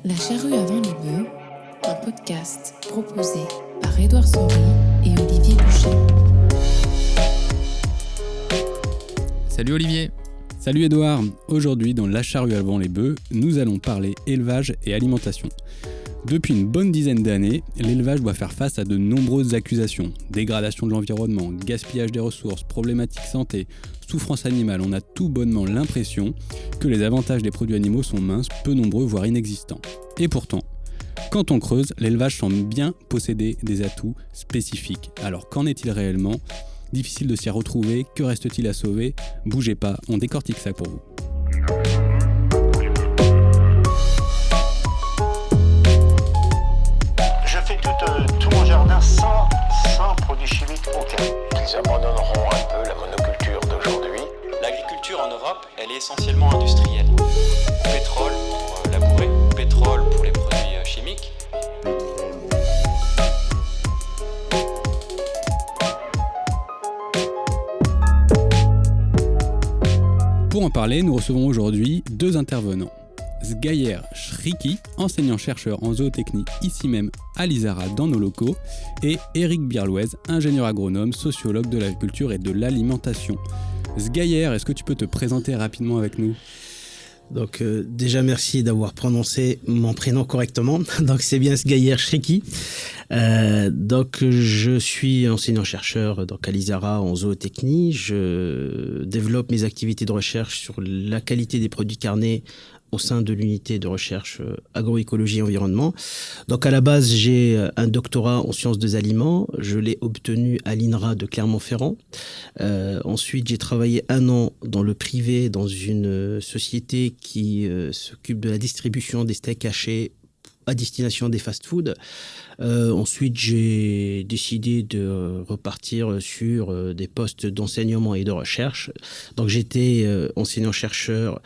La charrue avant les bœufs, un podcast proposé par Édouard Saury et Olivier Boucher. Salut Olivier. Salut Édouard. Aujourd'hui dans La charrue avant les bœufs, nous allons parler élevage et alimentation. Depuis une bonne dizaine d'années, l'élevage doit faire face à de nombreuses accusations. Dégradation de l'environnement, gaspillage des ressources, problématiques santé, souffrance animale. On a tout bonnement l'impression que les avantages des produits animaux sont minces, peu nombreux, voire inexistants. Et pourtant, quand on creuse, l'élevage semble bien posséder des atouts spécifiques. Alors qu'en est-il réellement ? Difficile de s'y retrouver, que reste-t-il à sauver ? Bougez pas, on décortique ça pour vous. Tout mon jardin sans produits chimiques aucun. Ils abandonneront un peu la monoculture d'aujourd'hui. L'agriculture en Europe, elle est essentiellement industrielle. Pétrole pour labourer, pétrole pour les produits chimiques. Pour en parler, nous recevons aujourd'hui deux intervenants. Sgayer Shriki, enseignant-chercheur en zootechnie ici même à l'ISARA dans nos locaux, et Éric Birlouez, ingénieur agronome, sociologue de l'agriculture et de l'alimentation. Sgayer, est-ce que tu peux te présenter rapidement avec nous ? Donc déjà merci d'avoir prononcé mon prénom correctement. Donc c'est bien Sgayer Shriki. Donc je suis enseignant-chercheur donc à l'ISARA en zootechnie. Je développe mes activités de recherche sur la qualité des produits carnés au sein de l'unité de recherche agroécologie et environnement. Donc à la base, j'ai un doctorat en sciences des aliments. Je l'ai obtenu à l'INRA de Clermont-Ferrand. Ensuite, j'ai travaillé 1 an dans le privé, dans une société qui s'occupe de la distribution des steaks hachés à destination des fast-foods. Ensuite, j'ai décidé de repartir sur des postes d'enseignement et de recherche. Donc, j'étais enseignant-chercheur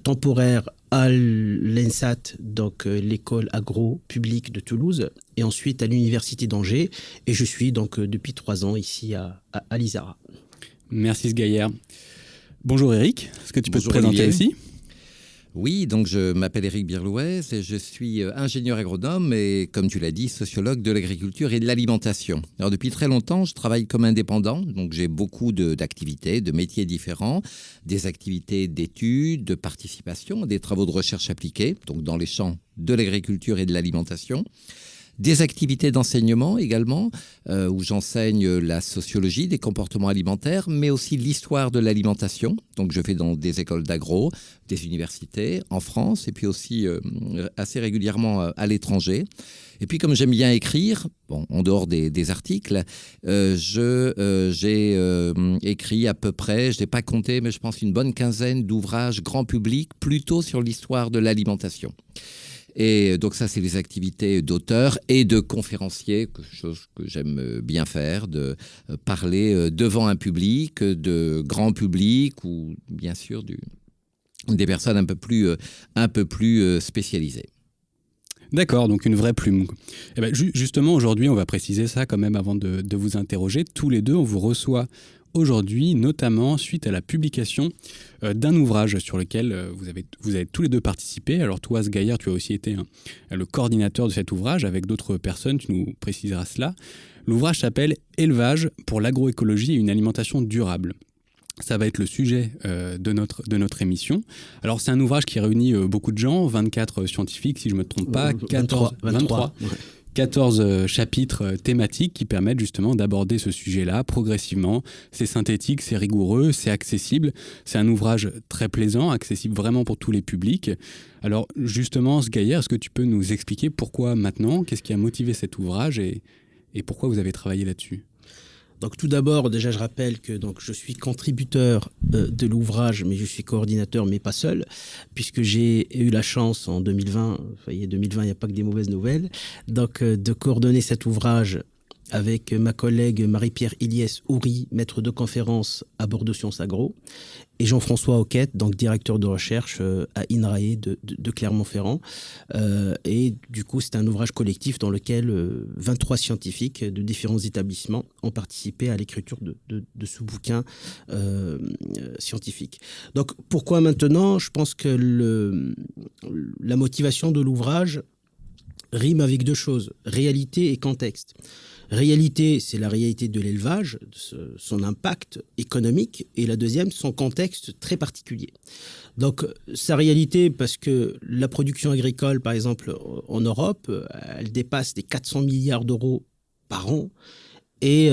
temporaire à l'ENSAT, donc l'école agro publique de Toulouse, et ensuite à l'université d'Angers. Et je suis donc depuis 3 ans ici à l'ISARA. Merci Sgayer. Bonjour Éric, est-ce que tu peux te présenter Olivier. aussi ? Oui, donc je m'appelle Éric Birlouez et je suis ingénieur agronome et, comme tu l'as dit, sociologue de l'agriculture et de l'alimentation. Alors depuis très longtemps, je travaille comme indépendant, donc j'ai beaucoup d'activités, de métiers différents, des activités d'études, de participation, des travaux de recherche appliqués, donc dans les champs de l'agriculture et de l'alimentation. Des activités d'enseignement également, où j'enseigne la sociologie des comportements alimentaires, mais aussi l'histoire de l'alimentation. Donc je fais dans des écoles d'agro, des universités en France, et puis aussi assez régulièrement à l'étranger. Et puis comme j'aime bien écrire, en dehors des articles, j'ai écrit à peu près, je n'ai pas compté, mais je pense une bonne quinzaine d'ouvrages grand public, plutôt sur l'histoire de l'alimentation. Et donc ça, c'est les activités d'auteur et de conférencier, chose que j'aime bien faire, de parler devant un public, de grand public ou bien sûr des personnes un peu plus spécialisées. D'accord, donc une vraie plume. Et ben, justement, aujourd'hui, on va préciser ça quand même avant de vous interroger. Tous les deux, on vous reçoit aujourd'hui, notamment suite à la publication d'un ouvrage sur lequel vous avez tous les deux participé. Alors toi, Sgayer, tu as aussi été le coordinateur de cet ouvrage avec d'autres personnes, tu nous préciseras cela. L'ouvrage s'appelle « Élevage pour l'agroécologie et une alimentation durable ». Ça va être le sujet de notre émission. Alors c'est un ouvrage qui réunit beaucoup de gens, 24 scientifiques si je ne me trompe pas, 23. Ouais. 14 chapitres thématiques qui permettent justement d'aborder ce sujet-là progressivement. C'est synthétique, c'est rigoureux, c'est accessible. C'est un ouvrage très plaisant, accessible vraiment pour tous les publics. Alors justement, Sgayer, est-ce que tu peux nous expliquer pourquoi maintenant ? Qu'est-ce qui a motivé cet ouvrage et pourquoi vous avez travaillé là-dessus ? Donc tout d'abord, déjà je rappelle que donc, je suis contributeur de l'ouvrage, mais je suis coordinateur, mais pas seul, puisque j'ai eu la chance en 2020, vous voyez 2020, il n'y a pas que des mauvaises nouvelles, donc de coordonner cet ouvrage avec ma collègue Marie-Pierre Iliès-Houry, maître de conférence à Bordeaux Sciences Agro, et Jean-François Auquette, donc directeur de recherche à INRAE de Clermont-Ferrand. Et du coup, c'est un ouvrage collectif dans lequel 23 scientifiques de différents établissements ont participé à l'écriture de ce bouquin scientifique. Donc, pourquoi maintenant ? Je pense que la motivation de l'ouvrage rime avec deux choses, réalité et contexte. Réalité, c'est la réalité de l'élevage, son impact économique, et la deuxième, son contexte très particulier. Donc, sa réalité, parce que la production agricole, par exemple, en Europe, elle dépasse les 400 milliards d'euros par an, et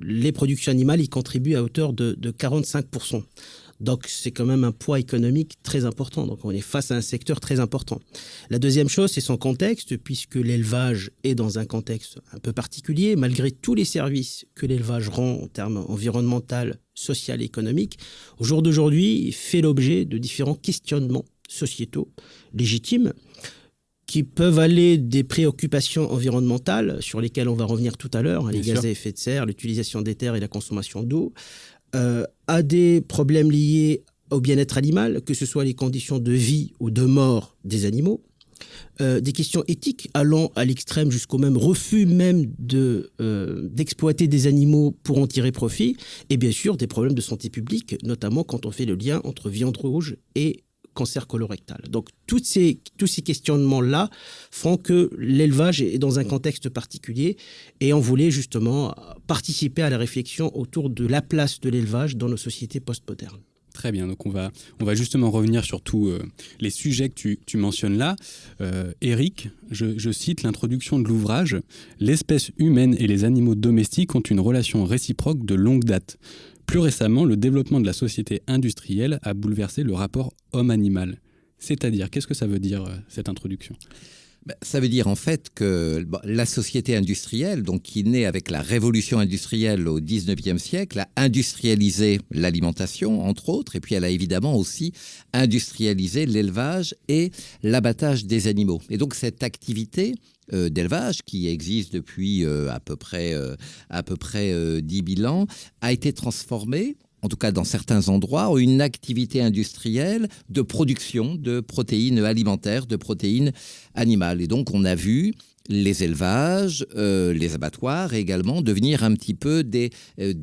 les productions animales y contribuent à hauteur de 45%. Donc, c'est quand même un poids économique très important. Donc, on est face à un secteur très important. La deuxième chose, c'est son contexte, puisque l'élevage est dans un contexte un peu particulier. Malgré tous les services que l'élevage rend en termes environnemental, social et économique, au jour d'aujourd'hui, il fait l'objet de différents questionnements sociétaux légitimes qui peuvent aller des préoccupations environnementales, sur lesquelles on va revenir tout à l'heure, les gaz à effet de serre, l'utilisation des terres et la consommation d'eau, à des problèmes liés au bien-être animal, que ce soit les conditions de vie ou de mort des animaux, des questions éthiques allant à l'extrême jusqu'au même refus même d'exploiter des animaux pour en tirer profit, et bien sûr des problèmes de santé publique, notamment quand on fait le lien entre viande rouge et cancer colorectal. Donc tous ces questionnements-là font que l'élevage est dans un contexte particulier, et on voulait justement participer à la réflexion autour de la place de l'élevage dans nos sociétés post-modernes. Très bien, donc on va justement revenir sur tous les sujets que tu mentionnes là. Eric, je cite l'introduction de l'ouvrage « L'espèce humaine et les animaux domestiques ont une relation réciproque de longue date. Plus récemment, le développement de la société industrielle a bouleversé le rapport homme-animal. » C'est-à-dire, qu'est-ce que ça veut dire, cette introduction ? Ça veut dire en fait que la société industrielle, donc qui naît avec la révolution industrielle au 19e siècle, a industrialisé l'alimentation, entre autres, et puis elle a évidemment aussi industrialisé l'élevage et l'abattage des animaux. Et donc cette activité d'élevage, qui existe depuis à peu près 10 000 ans, a été transformée, en tout cas dans certains endroits, en une activité industrielle de production de protéines alimentaires, de protéines animales. Et donc on a vu les élevages, les abattoirs également devenir un petit peu des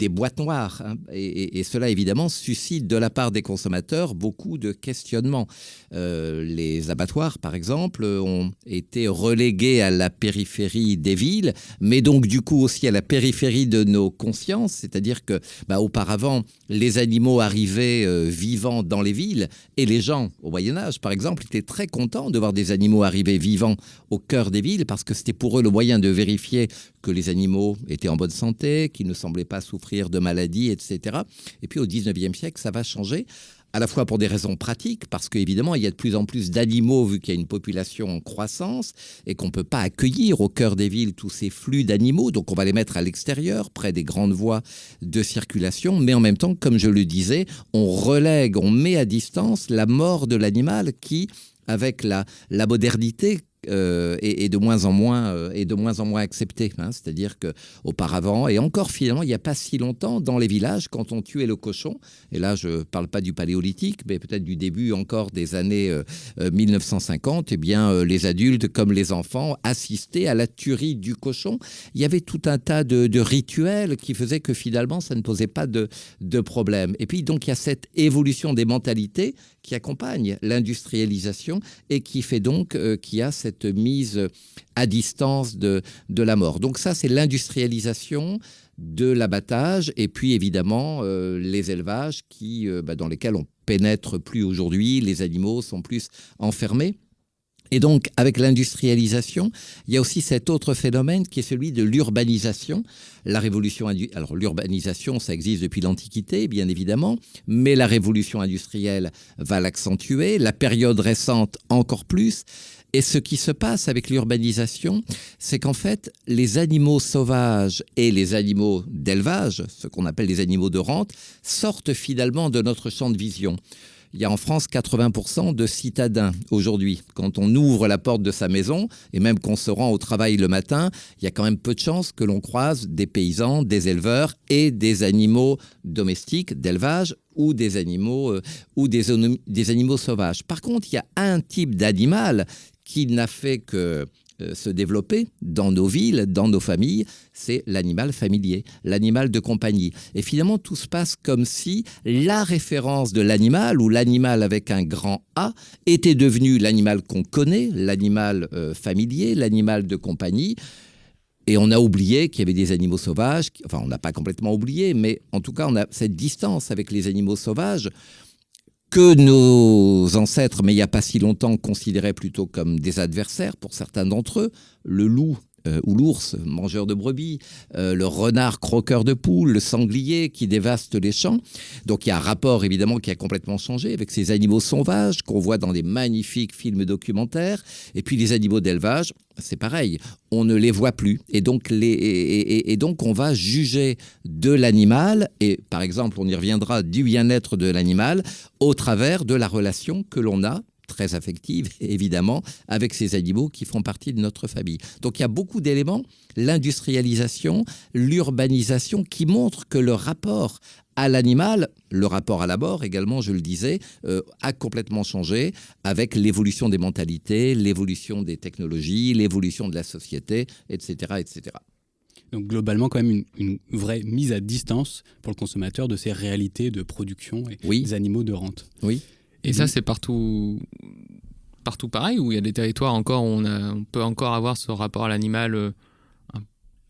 boîtes noires. Hein. Et cela, évidemment, suscite de la part des consommateurs beaucoup de questionnements. Les abattoirs, par exemple, ont été relégués à la périphérie des villes, mais donc du coup aussi à la périphérie de nos consciences. C'est-à-dire que auparavant, les animaux arrivaient vivants dans les villes, et les gens, au Moyen-Âge, par exemple, étaient très contents de voir des animaux arriver vivants au cœur des villes, parce que c'était pour eux le moyen de vérifier que les animaux étaient en bonne santé, qu'ils ne semblaient pas souffrir de maladies, etc. Et puis au 19e siècle, ça va changer, à la fois pour des raisons pratiques, parce qu'évidemment, il y a de plus en plus d'animaux, vu qu'il y a une population en croissance, et qu'on ne peut pas accueillir au cœur des villes tous ces flux d'animaux, donc on va les mettre à l'extérieur, près des grandes voies de circulation, mais en même temps, comme je le disais, on met à distance la mort de l'animal qui, avec la modernité, est de moins en moins accepté. Hein. C'est-à-dire qu'auparavant, et encore finalement, il n'y a pas si longtemps, dans les villages, quand on tuait le cochon, et là je ne parle pas du paléolithique, mais peut-être du début encore des années 1950, eh bien, les adultes comme les enfants assistaient à la tuerie du cochon. Il y avait tout un tas de rituels qui faisaient que finalement, ça ne posait pas de problème. Et puis, donc, il y a cette évolution des mentalités qui accompagne l'industrialisation et qui fait donc qu'il y a cette mise à distance de la mort. Donc ça, c'est l'industrialisation de l'abattage, et puis évidemment les élevages dans lesquels on pénètre plus aujourd'hui, les animaux sont plus enfermés. Et donc, avec l'industrialisation, il y a aussi cet autre phénomène qui est celui de l'urbanisation. La révolution alors l'urbanisation, ça existe depuis l'Antiquité, bien évidemment, mais la révolution industrielle va l'accentuer, la période récente encore plus. Et ce qui se passe avec l'urbanisation, c'est qu'en fait, les animaux sauvages et les animaux d'élevage, ce qu'on appelle les animaux de rente, sortent finalement de notre champ de vision. Il y a en France 80% de citadins aujourd'hui. Quand on ouvre la porte de sa maison, et même qu'on se rend au travail le matin, il y a quand même peu de chances que l'on croise des paysans, des éleveurs et des animaux domestiques, d'élevage, ou des animaux sauvages. Par contre, il y a un type d'animal qui n'a fait que se développer dans nos villes, dans nos familles, c'est l'animal familier, l'animal de compagnie. Et finalement, tout se passe comme si la référence de l'animal, ou l'animal avec un grand A, était devenu l'animal qu'on connaît, l'animal familier, l'animal de compagnie. Et on a oublié qu'il y avait des animaux sauvages. Enfin, on n'a pas complètement oublié, mais en tout cas, on a cette distance avec les animaux sauvages que nos ancêtres, mais il n'y a pas si longtemps, considéraient plutôt comme des adversaires pour certains d'entre eux. Le loup ou l'ours, mangeur de brebis, le renard croqueur de poules, le sanglier qui dévaste les champs. Donc il y a un rapport évidemment qui a complètement changé avec ces animaux sauvages qu'on voit dans des magnifiques films documentaires. Et puis les animaux d'élevage, c'est pareil, on ne les voit plus. Et donc, donc on va juger de l'animal, et par exemple on y reviendra, du bien-être de l'animal, au travers de la relation que l'on a, très affective, évidemment, avec ces animaux qui font partie de notre famille. Donc il y a beaucoup d'éléments, l'industrialisation, l'urbanisation, qui montrent que le rapport à l'animal, le rapport à la mort également, je le disais, a complètement changé avec l'évolution des mentalités, l'évolution des technologies, l'évolution de la société, etc., etc. Donc globalement, quand même, une vraie mise à distance pour le consommateur de ces réalités de production et des animaux de rente. Oui. Et ça, c'est partout pareil, où il y a des territoires encore où on peut encore avoir ce rapport à l'animal,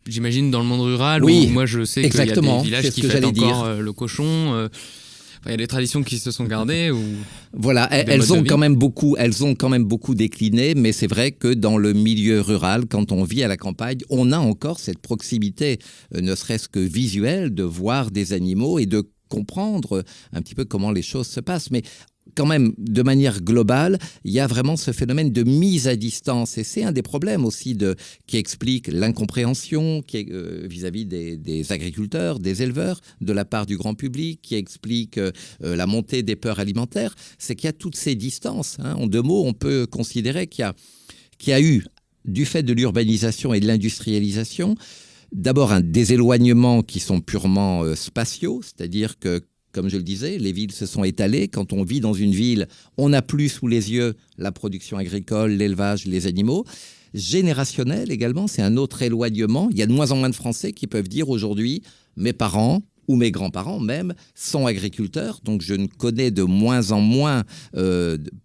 j'imagine dans le monde rural, où moi je sais qu'il y a des villages qui fêtent encore le cochon. Il y a des traditions qui se sont gardées. Voilà, elles ont quand même beaucoup décliné, mais c'est vrai que dans le milieu rural, quand on vit à la campagne, on a encore cette proximité, ne serait-ce que visuelle, de voir des animaux et de comprendre un petit peu comment les choses se passent. Mais quand même, de manière globale, il y a vraiment ce phénomène de mise à distance. Et c'est un des problèmes aussi qui explique l'incompréhension vis-à-vis des agriculteurs, des éleveurs, de la part du grand public, qui explique la montée des peurs alimentaires. C'est qu'il y a toutes ces distances. En 2 mots, on peut considérer qu'il y a eu, du fait de l'urbanisation et de l'industrialisation, d'abord un déséloignement qui sont purement spatiaux, c'est-à-dire que, comme je le disais, les villes se sont étalées. Quand on vit dans une ville, on n'a plus sous les yeux la production agricole, l'élevage, les animaux. Générationnel également, c'est un autre éloignement. Il y a de moins en moins de Français qui peuvent dire aujourd'hui, mes parents ou mes grands-parents même sont agriculteurs, donc je ne connais de moins en moins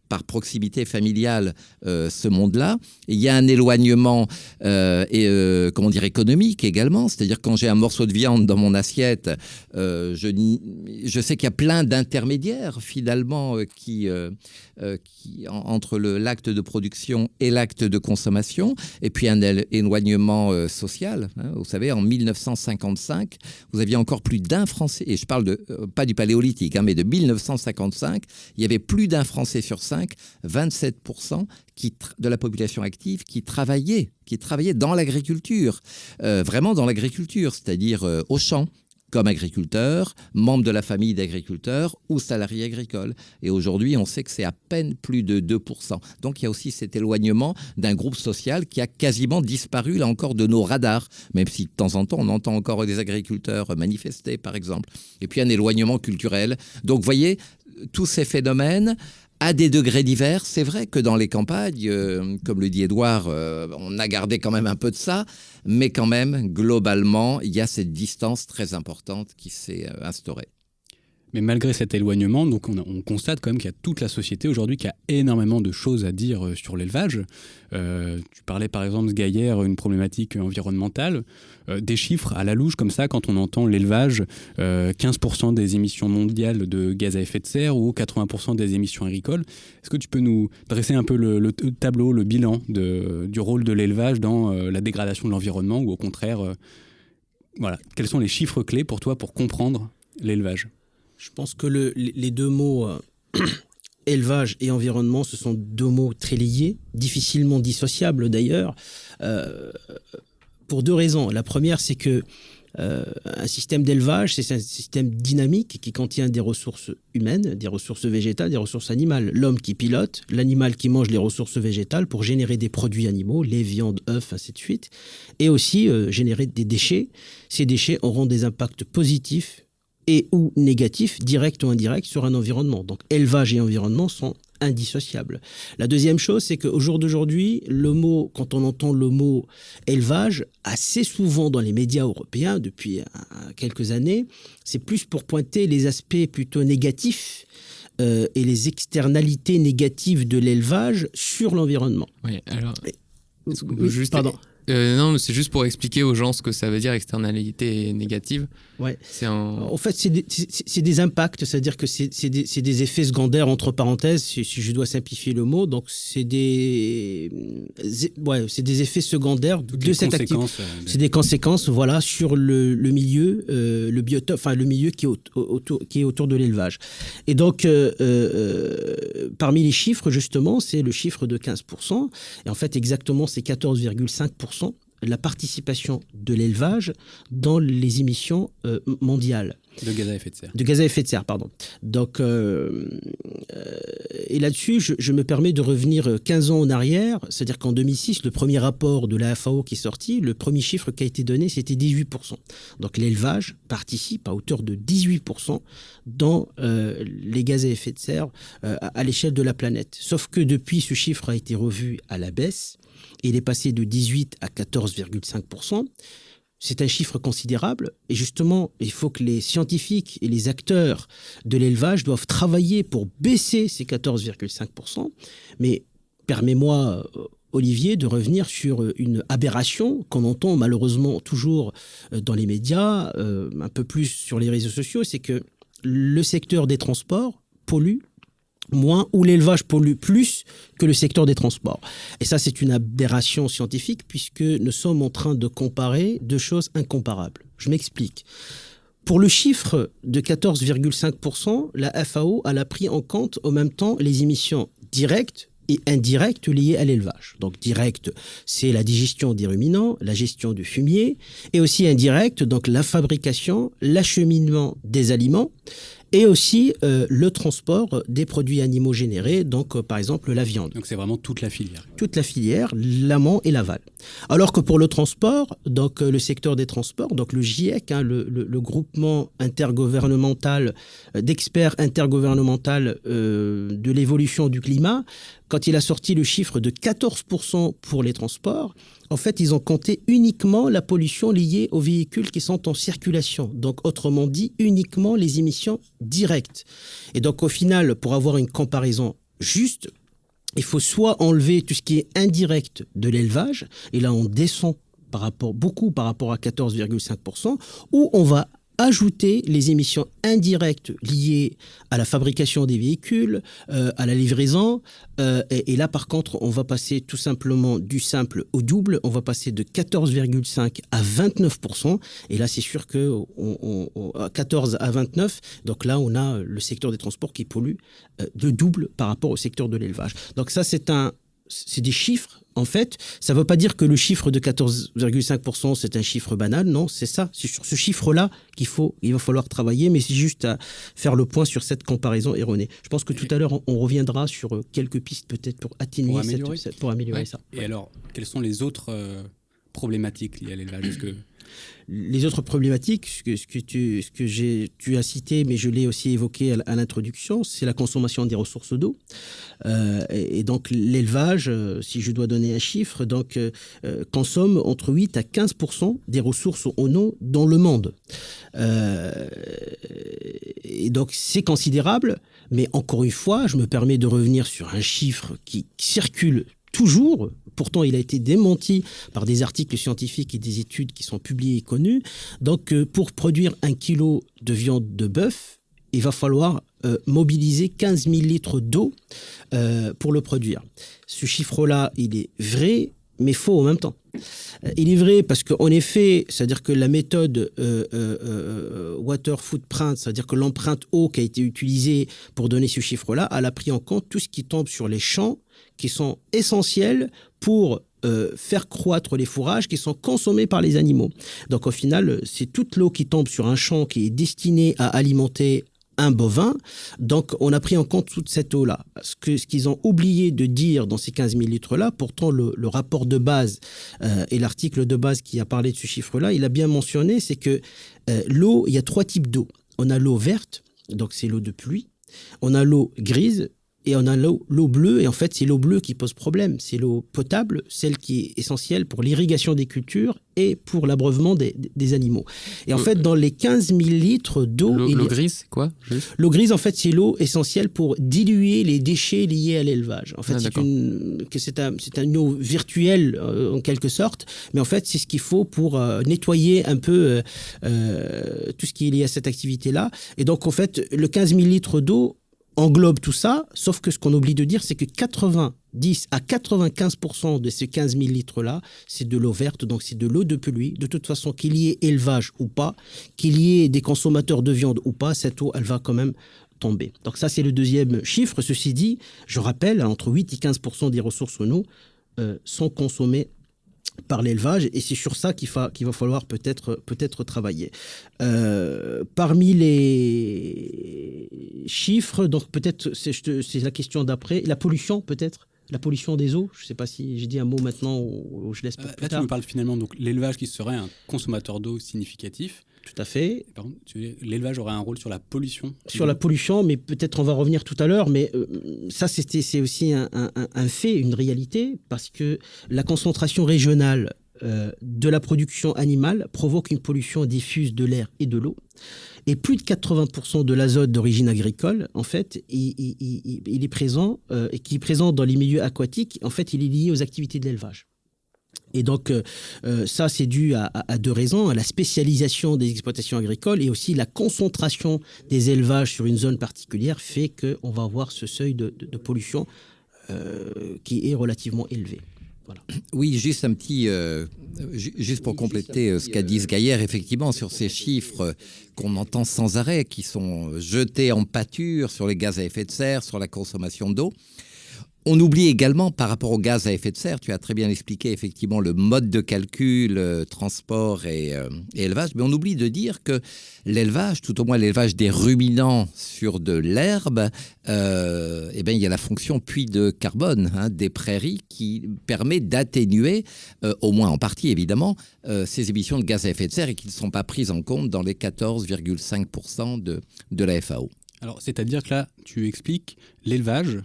par proximité familiale ce monde-là. Et il y a un éloignement économique également, c'est-à-dire quand j'ai un morceau de viande dans mon assiette, je sais qu'il y a plein d'intermédiaires finalement qui entre l'acte de production et l'acte de consommation, et puis un éloignement social. Vous savez, en 1955, vous aviez encore plus d'un Français, et je parle pas du Paléolithique, mais de 1955, il y avait plus d'un Français sur 5, 27% de la population active qui travaillait dans l'agriculture, vraiment dans l'agriculture, c'est-à-dire au champ, comme agriculteur, membre de la famille d'agriculteurs ou salarié agricole. Et aujourd'hui, on sait que c'est à peine plus de 2%. Donc il y a aussi cet éloignement d'un groupe social qui a quasiment disparu, là encore, de nos radars, même si de temps en temps, on entend encore des agriculteurs manifester, par exemple. Et puis un éloignement culturel. Donc vous voyez, tous ces phénomènes, à des degrés divers, c'est vrai que dans les campagnes, comme le dit Édouard, on a gardé quand même un peu de ça, mais quand même, globalement, il y a cette distance très importante qui s'est instaurée. Mais malgré cet éloignement, donc on constate quand même qu'il y a toute la société aujourd'hui qui a énormément de choses à dire sur l'élevage. Tu parlais par exemple, Gaillère, une problématique environnementale. Des chiffres à la louche comme ça, quand on entend l'élevage, 15% des émissions mondiales de gaz à effet de serre ou 80% des émissions agricoles. Est-ce que tu peux nous dresser un peu le tableau, le bilan du rôle de l'élevage dans la dégradation de l'environnement, ou au contraire, quels sont les chiffres clés pour toi pour comprendre l'élevage ? Je pense que les 2 mots élevage et environnement, ce sont 2 mots très liés, difficilement dissociables d'ailleurs, pour 2 raisons. La première, c'est que un système d'élevage, c'est un système dynamique qui contient des ressources humaines, des ressources végétales, des ressources animales. L'homme qui pilote, l'animal qui mange les ressources végétales pour générer des produits animaux, lait, viande, œufs, ainsi de suite, et aussi générer des déchets. Ces déchets auront des impacts positifs et ou négatifs, directs ou indirects, sur un environnement. Donc élevage et environnement sont indissociable. La deuxième chose, c'est qu'au jour d'aujourd'hui, quand on entend le mot élevage, assez souvent dans les médias européens, depuis quelques années, c'est plus pour pointer les aspects plutôt négatifs et les externalités négatives de l'élevage sur l'environnement. Oui, alors... Pardon. Non, c'est juste pour expliquer aux gens ce que ça veut dire externalité négative. Ouais. En fait, c'est des impacts, c'est-à-dire que c'est des effets secondaires entre parenthèses, si je dois simplifier le mot. Donc, c'est des effets secondaires de cette activité. C'est des conséquences, voilà, sur le milieu, le biotope, enfin le milieu qui est autour de l'élevage. Et donc, parmi les chiffres, justement, c'est le chiffre de 15%. Et en fait, exactement, c'est 14,5%. La participation de l'élevage dans les émissions mondiales. De gaz à effet de serre. De gaz à effet de serre, pardon. Donc, et là-dessus, je me permets de revenir 15 ans en arrière, c'est-à-dire qu'en 2006, le premier rapport de la FAO qui est sorti, le premier chiffre qui a été donné, c'était 18%. Donc l'élevage participe à hauteur de 18% dans les gaz à effet de serre à l'échelle de la planète. Sauf que depuis, ce chiffre a été revu à la baisse. Il est passé de 18 à 14,5%. C'est un chiffre considérable. Et justement, il faut que les scientifiques et les acteurs de l'élevage doivent travailler pour baisser ces 14,5%. Mais permets-moi, Olivier, de revenir sur une aberration qu'on entend malheureusement toujours dans les médias, un peu plus sur les réseaux sociaux, c'est que le secteur des transports pollue moins ou l'élevage pollue plus que le secteur des transports. Et ça, c'est une aberration scientifique puisque nous sommes en train de comparer deux choses incomparables. Je m'explique. Pour le chiffre de 14,5%, la FAO elle a pris en compte en même temps les émissions directes et indirectes liées à l'élevage. Donc direct, c'est la digestion des ruminants, la gestion du fumier, et aussi indirect, donc la fabrication, l'acheminement des aliments, et aussi le transport des produits animaux générés, donc par exemple la viande. Donc c'est vraiment toute la filière. Toute la filière, l'amont et l'aval. Alors que pour le transport, donc le secteur des transports, donc le GIEC, le groupement intergouvernemental d'experts intergouvernemental de l'évolution du climat, quand il a sorti le chiffre de 14% pour les transports, en fait, ils ont compté uniquement la pollution liée aux véhicules qui sont en circulation. Donc, autrement dit, uniquement les émissions directes. Et donc, au final, pour avoir une comparaison juste, il faut soit enlever tout ce qui est indirect de l'élevage, et là, on descend beaucoup par rapport à 14,5%, ou on va ajouter les émissions indirectes liées à la fabrication des véhicules, à la livraison. Et là, par contre, on va passer tout simplement du simple au double. On va passer de 14,5 à 29%. Et là, c'est sûr que 14 à 29, donc là, on a le secteur des transports qui pollue de double par rapport au secteur de l'élevage. Donc ça, c'est des chiffres. En fait, ça ne veut pas dire que le chiffre de 14,5%, c'est un chiffre banal. Non, c'est ça. C'est sur ce chiffre-là il va falloir travailler, mais c'est juste à faire le point sur cette comparaison erronée. Je pense que tout à l'heure, on reviendra sur quelques pistes peut-être pour atténuer pour améliorer ça. Et alors, quelles sont les autres problématiques liées à l'élevage? Les autres problématiques, ce que tu as cité, mais je l'ai aussi évoqué à l'introduction, c'est la consommation des ressources d'eau. Et donc l'élevage, si je dois donner un chiffre, donc, consomme entre 8 à 15% des ressources en eau dans le monde. Et donc c'est considérable, mais encore une fois, je me permets de revenir sur un chiffre qui circule toujours. Pourtant, il a été démenti par des articles scientifiques et des études qui sont publiées et connues. Donc, pour produire 1 kilo de viande de bœuf, il va falloir mobiliser 15 000 litres d'eau pour le produire. Ce chiffre-là, il est vrai, mais faux en même temps. Il est vrai parce qu'en effet, c'est-à-dire que la méthode water footprint, c'est-à-dire que l'empreinte eau qui a été utilisée pour donner ce chiffre-là, elle a pris en compte tout ce qui tombe sur les champs qui sont essentiels pour faire croître les fourrages qui sont consommés par les animaux. Donc au final, c'est toute l'eau qui tombe sur un champ qui est destinée à alimenter un bovin. Donc on a pris en compte toute cette eau-là. Ce qu'ils ont oublié de dire dans ces 15 000 litres-là, pourtant le rapport de base et l'article de base qui a parlé de ce chiffre-là, il a bien mentionné, c'est que l'eau, il y a 3 types d'eau. On a l'eau verte, donc c'est l'eau de pluie. On a l'eau grise, et on a l'eau bleue, et en fait, c'est l'eau bleue qui pose problème. C'est l'eau potable, celle qui est essentielle pour l'irrigation des cultures et pour l'abreuvement des animaux. Et en fait, dans les 15 000 litres d'eau... L'eau grise, c'est quoi juste ? L'eau grise, en fait, c'est l'eau essentielle pour diluer les déchets liés à l'élevage. En fait, c'est une eau virtuelle, en quelque sorte, mais en fait, c'est ce qu'il faut pour nettoyer un peu tout ce qui est lié à cette activité-là. Et donc, en fait, le 15 000 litres d'eau englobe tout ça, sauf que ce qu'on oublie de dire, c'est que 90 à 95% de ces 15 000 litres-là, c'est de l'eau verte, donc c'est de l'eau de pluie. De toute façon, qu'il y ait élevage ou pas, qu'il y ait des consommateurs de viande ou pas, cette eau, elle va quand même tomber. Donc ça, c'est le deuxième chiffre. Ceci dit, je rappelle, entre 8 et 15% des ressources en eau sont consommées par l'élevage, et c'est sur ça qu'il va falloir peut-être travailler. Parmi les chiffres, donc peut-être c'est la question d'après, la pollution peut-être, la pollution des eaux. Je ne sais pas si j'ai dit un mot maintenant ou je laisse pour plus tard. Là, tu me parles finalement donc l'élevage qui serait un consommateur d'eau significatif. Tout à fait. Par contre, l'élevage aurait un rôle sur la pollution. Sur la pollution, mais peut-être on va revenir tout à l'heure, mais ça c'est aussi un fait, une réalité, parce que la concentration régionale de la production animale provoque une pollution diffuse de l'air et de l'eau. Et plus de 80% de l'azote d'origine agricole, en fait, il est présent, et qui est présent dans les milieux aquatiques, en fait, il est lié aux activités de l'élevage. Et donc, ça, c'est dû à deux raisons, à la spécialisation des exploitations agricoles et aussi la concentration des élevages sur une zone particulière fait qu'on va avoir ce seuil de pollution qui est relativement élevé. Voilà. Oui, juste un petit... juste pour compléter ce qu'a dit Gaillard, effectivement, sur ces chiffres qu'on entend sans arrêt, qui sont jetés en pâture sur les gaz à effet de serre, sur la consommation d'eau. On oublie également, par rapport aux gaz à effet de serre, tu as très bien expliqué effectivement le mode de calcul, transport et élevage, mais on oublie de dire que l'élevage, tout au moins l'élevage des ruminants sur de l'herbe, il y a la fonction puits de carbone des prairies qui permet d'atténuer, au moins en partie évidemment, ces émissions de gaz à effet de serre et qui ne sont pas prises en compte dans les 14,5% de la FAO. Alors, c'est-à-dire que là, tu expliques l'élevage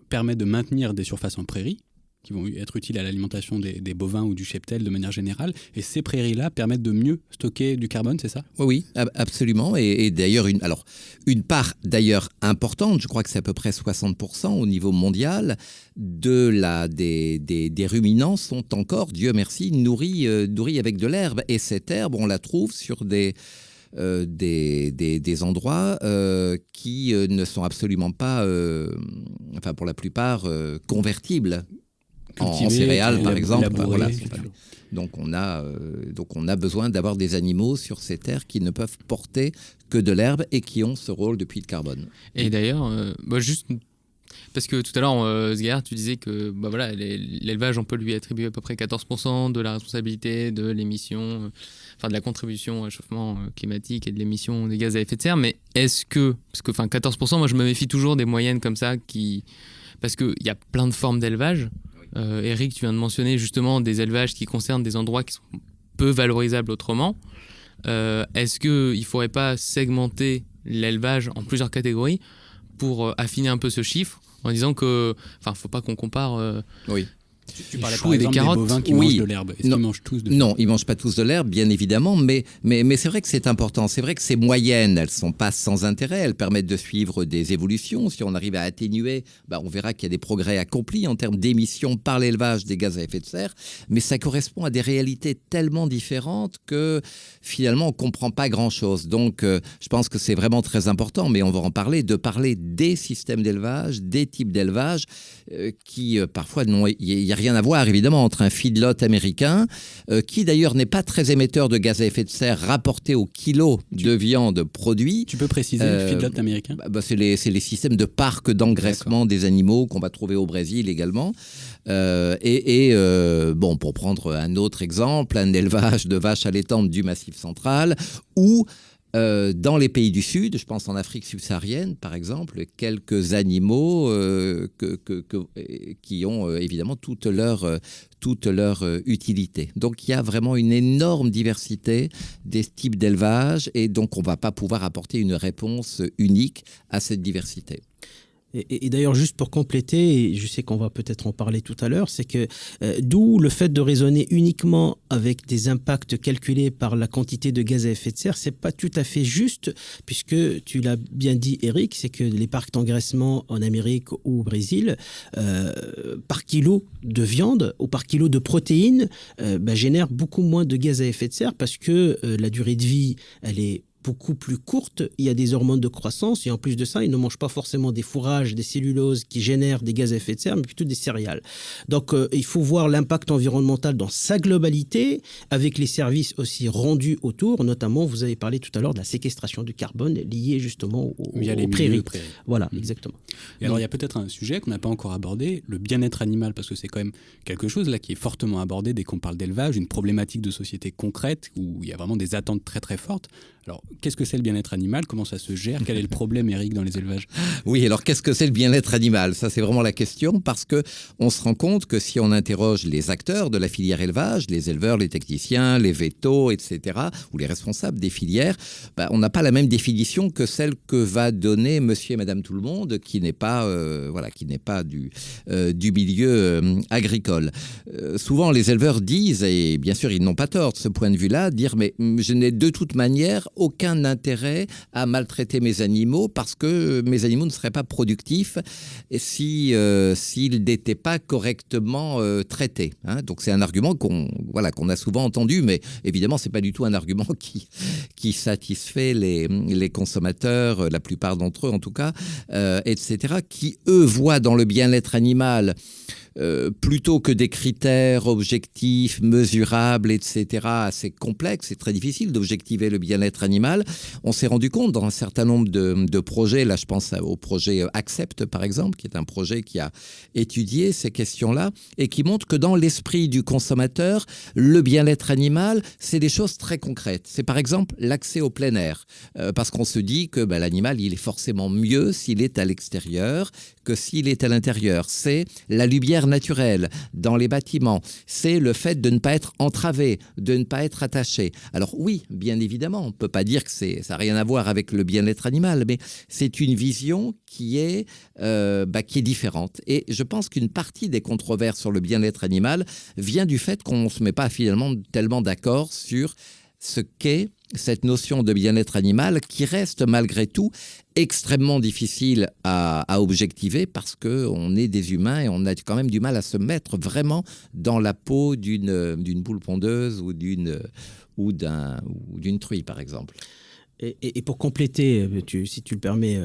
permet de maintenir des surfaces en prairies qui vont être utiles à l'alimentation des bovins ou du cheptel de manière générale. Et ces prairies-là permettent de mieux stocker du carbone, c'est ça ? Oui, absolument. Et d'ailleurs, une part d'ailleurs importante, je crois que c'est à peu près 60% au niveau mondial, des ruminants sont encore, Dieu merci, nourris avec de l'herbe. Et cette herbe, on la trouve sur des endroits qui ne sont absolument pas, pour la plupart, convertibles en céréales, par exemple. Voilà. Donc on a besoin d'avoir des animaux sur ces terres qui ne peuvent porter que de l'herbe et qui ont ce rôle de puits de carbone. Et d'ailleurs, juste... Parce que tout à l'heure, Sgaillard, tu disais que l'élevage, on peut lui attribuer à peu près 14% de la responsabilité de l'émission, de la contribution au réchauffement climatique et de l'émission des gaz à effet de serre. Mais est-ce que, 14%, moi je me méfie toujours des moyennes comme ça, parce qu'il y a plein de formes d'élevage. Eric, tu viens de mentionner justement des élevages qui concernent des endroits qui sont peu valorisables autrement. Est-ce qu'il ne faudrait pas segmenter l'élevage en plusieurs catégories pour affiner un peu ce chiffre, en disant que, faut pas qu'on compare Tu parlais choux et des carottes. Des bovins qui mangent de l'herbe. Est-ce qu'ils mangent tous de l'herbe ? Non, ils mangent pas tous de l'herbe, bien évidemment, mais c'est vrai que c'est important. C'est vrai que ces moyennes, elles sont pas sans intérêt. Elles permettent de suivre des évolutions. Si on arrive à atténuer, on verra qu'il y a des progrès accomplis en termes d'émissions par l'élevage des gaz à effet de serre. Mais ça correspond à des réalités tellement différentes que finalement on comprend pas grand-chose. Donc, je pense que c'est vraiment très important, mais on va en parler, de parler des systèmes d'élevage, des types d'élevage qui parfois il y a rien à voir évidemment entre un feedlot américain qui d'ailleurs n'est pas très émetteur de gaz à effet de serre rapporté au kilo de viande produit. Tu peux préciser le feedlot américain ? C'est les systèmes de parcs d'engraissement des animaux qu'on va trouver au Brésil également. Pour prendre un autre exemple, un élevage de vaches allaitantes du Massif central ou dans les pays du Sud, je pense en Afrique subsaharienne par exemple, quelques animaux qui ont évidemment toute leur utilité. Donc il y a vraiment une énorme diversité des types d'élevage et donc on ne va pas pouvoir apporter une réponse unique à cette diversité. Et d'ailleurs, juste pour compléter, et je sais qu'on va peut-être en parler tout à l'heure, c'est que d'où le fait de raisonner uniquement avec des impacts calculés par la quantité de gaz à effet de serre, c'est pas tout à fait juste, puisque tu l'as bien dit, Eric, c'est que les parcs d'engraissement en Amérique ou au Brésil, par kilo de viande ou par kilo de protéines, génèrent beaucoup moins de gaz à effet de serre parce que la durée de vie, elle est beaucoup plus courte, il y a des hormones de croissance et en plus de ça, ils ne mangent pas forcément des fourrages, des celluloses qui génèrent des gaz à effet de serre, mais plutôt des céréales. Donc il faut voir l'impact environnemental dans sa globalité, avec les services aussi rendus autour, notamment vous avez parlé tout à l'heure de la séquestration du carbone liée justement aux prairies. Voilà, exactement. Et alors il y a peut-être un sujet qu'on n'a pas encore abordé, le bien-être animal, parce que c'est quand même quelque chose là qui est fortement abordé dès qu'on parle d'élevage, une problématique de société concrète où il y a vraiment des attentes très très fortes. Alors, qu'est-ce que c'est le bien-être animal? Comment ça se gère? Quel est le problème, Eric, dans les élevages? Oui, alors qu'est-ce que c'est le bien-être animal? Ça, c'est vraiment la question, parce qu'on se rend compte que si on interroge les acteurs de la filière élevage, les éleveurs, les techniciens, les vétos, etc., ou les responsables des filières, on n'a pas la même définition que celle que va donner monsieur et madame tout le monde, qui n'est pas, du milieu agricole. Souvent, les éleveurs disent, et bien sûr, ils n'ont pas tort de ce point de vue-là, dire, mais je n'ai de toute manière aucun intérêt à maltraiter mes animaux parce que mes animaux ne seraient pas productifs s'ils n'étaient pas correctement traités. Hein. Donc c'est un argument qu'on a souvent entendu, mais évidemment c'est pas du tout un argument qui satisfait les consommateurs, la plupart d'entre eux en tout cas, etc., qui eux voient dans le bien-être animal plutôt que des critères objectifs, mesurables, etc., assez complexes. C'est très difficile d'objectiver le bien-être animal. On s'est rendu compte dans un certain nombre de projets, là je pense au projet Accept par exemple, qui est un projet qui a étudié ces questions-là et qui montre que dans l'esprit du consommateur, le bien-être animal, c'est des choses très concrètes. C'est par exemple l'accès au plein air, parce qu'on se dit que l'animal, il est forcément mieux s'il est à l'extérieur que s'il est à l'intérieur. C'est la lumière naturelle dans les bâtiments. C'est le fait de ne pas être entravé, de ne pas être attaché. Alors oui, bien évidemment, on ne peut pas dire que ça n'a rien à voir avec le bien-être animal, mais c'est une vision qui est différente. Et je pense qu'une partie des controverses sur le bien-être animal vient du fait qu'on ne se met pas finalement tellement d'accord sur ce qu'est cette notion de bien-être animal qui reste malgré tout extrêmement difficile à objectiver parce qu'on est des humains et on a quand même du mal à se mettre vraiment dans la peau d'une poule pondeuse ou d'une truie par exemple. Et pour compléter, si tu le permets,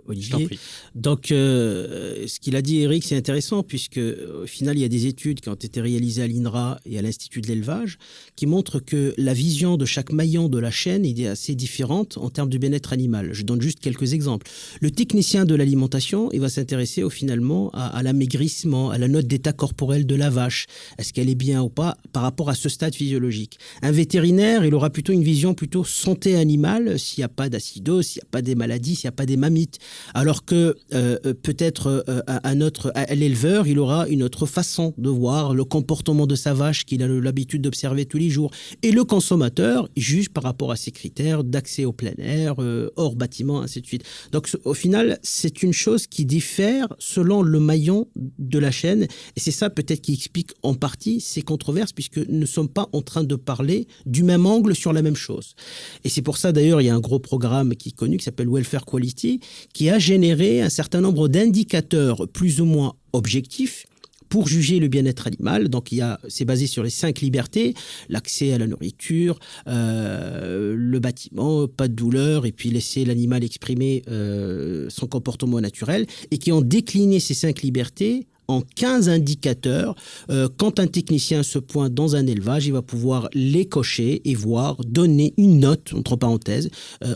Olivier, donc ce qu'il a dit Eric, c'est intéressant puisque au final, il y a des études qui ont été réalisées à l'INRA et à l'Institut de l'élevage qui montrent que la vision de chaque maillon de la chaîne est assez différente en termes de bien-être animal. Je donne juste quelques exemples. Le technicien de l'alimentation, il va s'intéresser finalement à l'amaigrissement, à la note d'état corporel de la vache. Est-ce qu'elle est bien ou pas par rapport à ce stade physiologique? Un vétérinaire, il aura plutôt une vision plutôt santé animale, s'il n'y a pas d'acidose, s'il n'y a pas des maladies, s'il n'y a pas des mammites. Alors que peut-être l'éleveur, il aura une autre façon de voir le comportement de sa vache qu'il a l'habitude d'observer tous les jours. Et le consommateur, il juge par rapport à ses critères d'accès au plein air, hors bâtiment, ainsi de suite. Donc au final, c'est une chose qui diffère selon le maillon de la chaîne. Et c'est ça peut-être qui explique en partie ces controverses, puisque nous ne sommes pas en train de parler du même angle sur la même chose. Et c'est pour ça d'ailleurs, il y a un gros programme qui est connu, qui s'appelle Welfare Quality, qui a généré un certain nombre d'indicateurs plus ou moins objectifs pour juger le bien-être animal. Donc c'est basé sur les 5 libertés, l'accès à la nourriture, le bâtiment, pas de douleur, et puis laisser l'animal exprimer son comportement naturel, et qui ont décliné ces 5 libertés en 15 indicateurs. Quand un technicien se pointe dans un élevage, il va pouvoir les cocher et donner une note, entre parenthèses,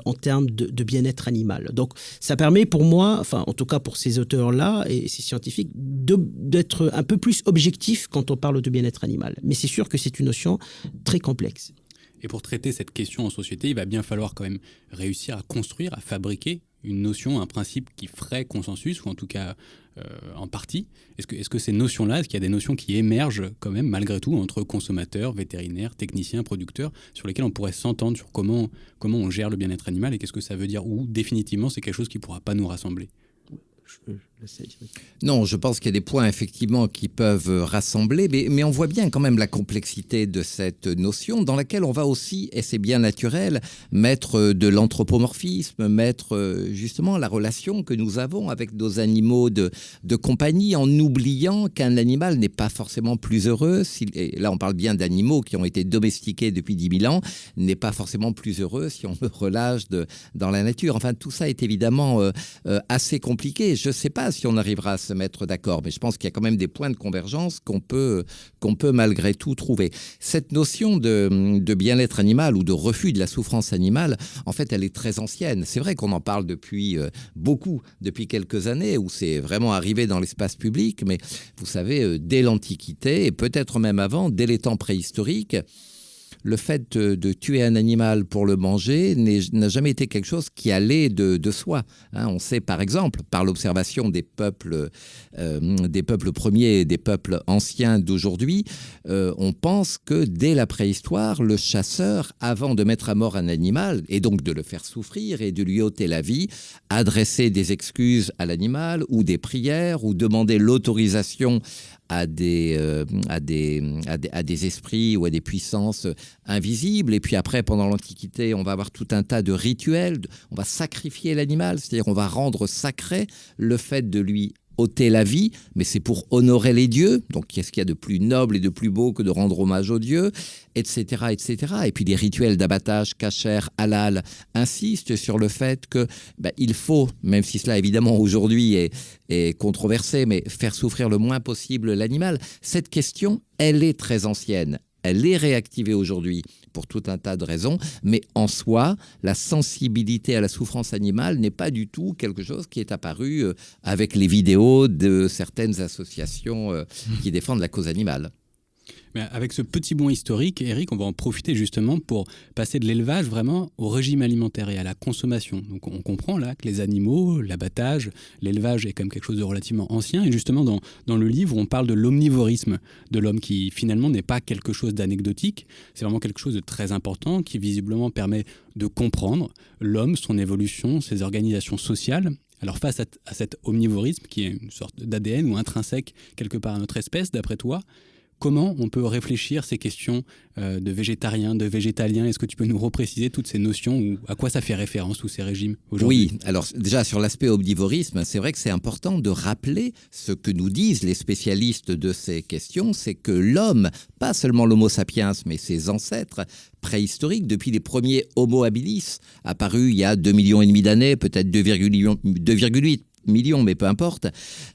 en termes de bien-être animal. Donc, ça permet pour moi, enfin, en tout cas pour ces auteurs-là et ces scientifiques, d'être un peu plus objectif quand on parle de bien-être animal. Mais c'est sûr que c'est une notion très complexe. Et pour traiter cette question en société, il va bien falloir quand même réussir à construire, à fabriquer une notion, un principe qui ferait consensus, ou en tout cas en partie. Est-ce que ces notions-là, est-ce qu'il y a des notions qui émergent quand même malgré tout entre consommateurs, vétérinaires, techniciens, producteurs, sur lesquels on pourrait s'entendre sur comment on gère le bien-être animal et qu'est-ce que ça veut dire, ou définitivement c'est quelque chose qui ne pourra pas nous rassembler? Non, je pense qu'il y a des points effectivement qui peuvent rassembler, mais on voit bien quand même la complexité de cette notion dans laquelle on va aussi, et c'est bien naturel, mettre de l'anthropomorphisme, mettre justement la relation que nous avons avec nos animaux de compagnie, en oubliant qu'un animal n'est pas forcément plus heureux, et là on parle bien d'animaux qui ont été domestiqués depuis 10 000 ans, n'est pas forcément plus heureux si on le relâche dans la nature. Enfin, tout ça est évidemment assez compliqué. Je ne sais pas si on arrivera à se mettre d'accord, mais je pense qu'il y a quand même des points de convergence qu'on peut malgré tout trouver. Cette notion de bien-être animal ou de refus de la souffrance animale, en fait, elle est très ancienne. C'est vrai qu'on en parle depuis quelques années, où c'est vraiment arrivé dans l'espace public, mais vous savez, dès l'Antiquité, et peut-être même avant, dès les temps préhistoriques, le fait de tuer un animal pour le manger n'a jamais été quelque chose qui allait de soi. On sait par exemple, par l'observation des peuples premiers et des peuples anciens d'aujourd'hui, on pense que dès la préhistoire, le chasseur, avant de mettre à mort un animal, et donc de le faire souffrir et de lui ôter la vie, adressait des excuses à l'animal ou des prières ou demandait l'autorisation à des esprits ou à des puissances invisibles. Et puis après, pendant l'Antiquité, on va avoir tout un tas de rituels. On va sacrifier l'animal, c'est-à-dire on va rendre sacré le fait de lui ôter la vie, mais c'est pour honorer les dieux. Donc, qu'est-ce qu'il y a de plus noble et de plus beau que de rendre hommage aux dieux, etc., etc. Et puis, les rituels d'abattage, kasher, halal, insistent sur le fait que il faut, même si cela évidemment aujourd'hui est controversé, mais faire souffrir le moins possible l'animal. Cette question, elle est très ancienne. Elle est réactivée aujourd'hui pour tout un tas de raisons, mais en soi, la sensibilité à la souffrance animale n'est pas du tout quelque chose qui est apparu avec les vidéos de certaines associations qui défendent la cause animale. Mais avec ce petit bond historique, Eric, on va en profiter justement pour passer de l'élevage vraiment au régime alimentaire et à la consommation. Donc on comprend là que les animaux, l'abattage, l'élevage est quand même quelque chose de relativement ancien. Et justement, dans le livre, on parle de l'omnivorisme de l'homme qui finalement n'est pas quelque chose d'anecdotique. C'est vraiment quelque chose de très important qui visiblement permet de comprendre l'homme, son évolution, ses organisations sociales. Alors face à cet omnivorisme qui est une sorte d'ADN ou intrinsèque quelque part à notre espèce, d'après toi, comment on peut réfléchir ces questions de végétarien, de végétalien? Est-ce que tu peux nous repréciser toutes ces notions ou à quoi ça fait référence, tous ces régimes aujourd'hui? Oui, alors déjà sur l'aspect omnivorisme, c'est vrai que c'est important de rappeler ce que nous disent les spécialistes de ces questions, c'est que l'homme, pas seulement l'Homo sapiens, mais ses ancêtres préhistoriques, depuis les premiers Homo habilis, apparus il y a 2,5 millions d'années, peut-être 2,8 millions, mais peu importe,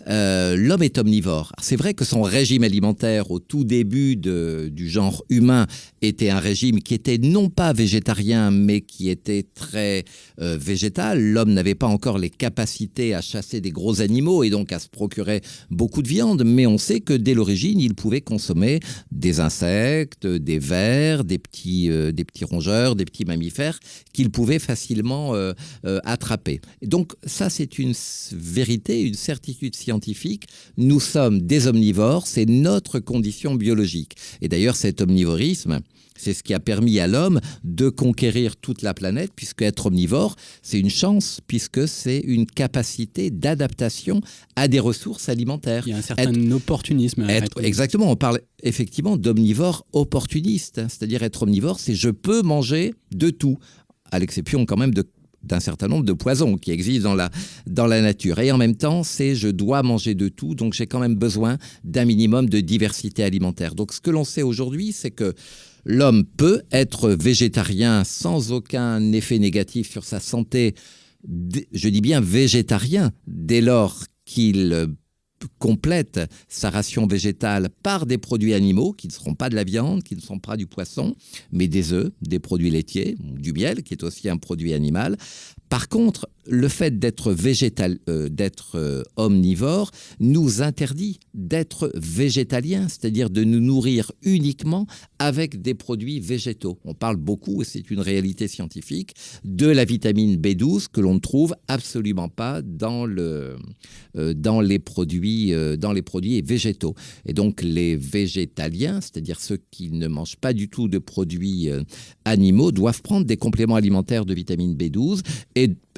l'homme est omnivore. C'est vrai que son régime alimentaire au tout début du genre humain était un régime qui était non pas végétarien, mais qui était très végétal. L'homme n'avait pas encore les capacités à chasser des gros animaux et donc à se procurer beaucoup de viande, mais on sait que dès l'origine, il pouvait consommer des insectes, des vers, des petits rongeurs, des petits mammifères qu'il pouvait facilement attraper. Et donc ça, c'est une vérité, une certitude scientifique. Nous sommes des omnivores, c'est notre condition biologique. Et d'ailleurs, cet omnivorisme, c'est ce qui a permis à l'homme de conquérir toute la planète, puisque être omnivore, c'est une chance, puisque c'est une capacité d'adaptation à des ressources alimentaires. Il y a un certain opportunisme. Exactement, on parle effectivement d'omnivore opportuniste, c'est-à-dire être omnivore, c'est je peux manger de tout, à l'exception quand même d'un certain nombre de poisons qui existent dans la nature. Et en même temps, c'est je dois manger de tout, donc j'ai quand même besoin d'un minimum de diversité alimentaire. Donc ce que l'on sait aujourd'hui, c'est que l'homme peut être végétarien sans aucun effet négatif sur sa santé, je dis bien végétarien, dès lors qu'il complète sa ration végétale par des produits animaux qui ne seront pas de la viande, qui ne sont pas du poisson, mais des œufs, des produits laitiers, du miel, qui est aussi un produit animal. Par contre, le fait d'être omnivore nous interdit d'être végétalien, c'est-à-dire de nous nourrir uniquement avec des produits végétaux. On parle beaucoup, et c'est une réalité scientifique, de la vitamine B12 que l'on ne trouve absolument pas dans les produits végétaux. Et donc les végétaliens, c'est-à-dire ceux qui ne mangent pas du tout de produits animaux, doivent prendre des compléments alimentaires de vitamine B12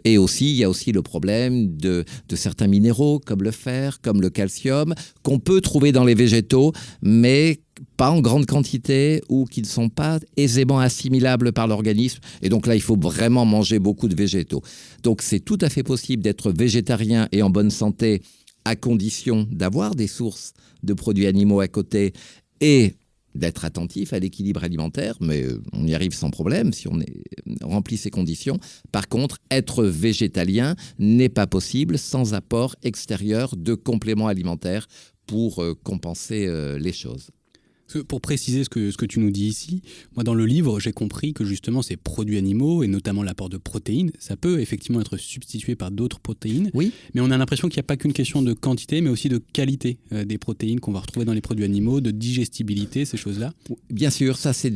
Et aussi, il y a aussi le problème de certains minéraux, comme le fer, comme le calcium, qu'on peut trouver dans les végétaux, mais pas en grande quantité ou qui ne sont pas aisément assimilables par l'organisme. Et donc là, il faut vraiment manger beaucoup de végétaux. Donc c'est tout à fait possible d'être végétarien et en bonne santé à condition d'avoir des sources de produits animaux à côté et d'être attentif à l'équilibre alimentaire, mais on y arrive sans problème si on remplit ces conditions. Par contre, être végétalien n'est pas possible sans apport extérieur de compléments alimentaires pour compenser les choses. Pour préciser ce que tu nous dis ici, moi dans le livre, j'ai compris que justement ces produits animaux, et notamment l'apport de protéines, ça peut effectivement être substitué par d'autres protéines, oui. Mais on a l'impression qu'il n'y a pas qu'une question de quantité, mais aussi de qualité des protéines qu'on va retrouver dans les produits animaux, de digestibilité, ces choses-là. Bien sûr, ça c'est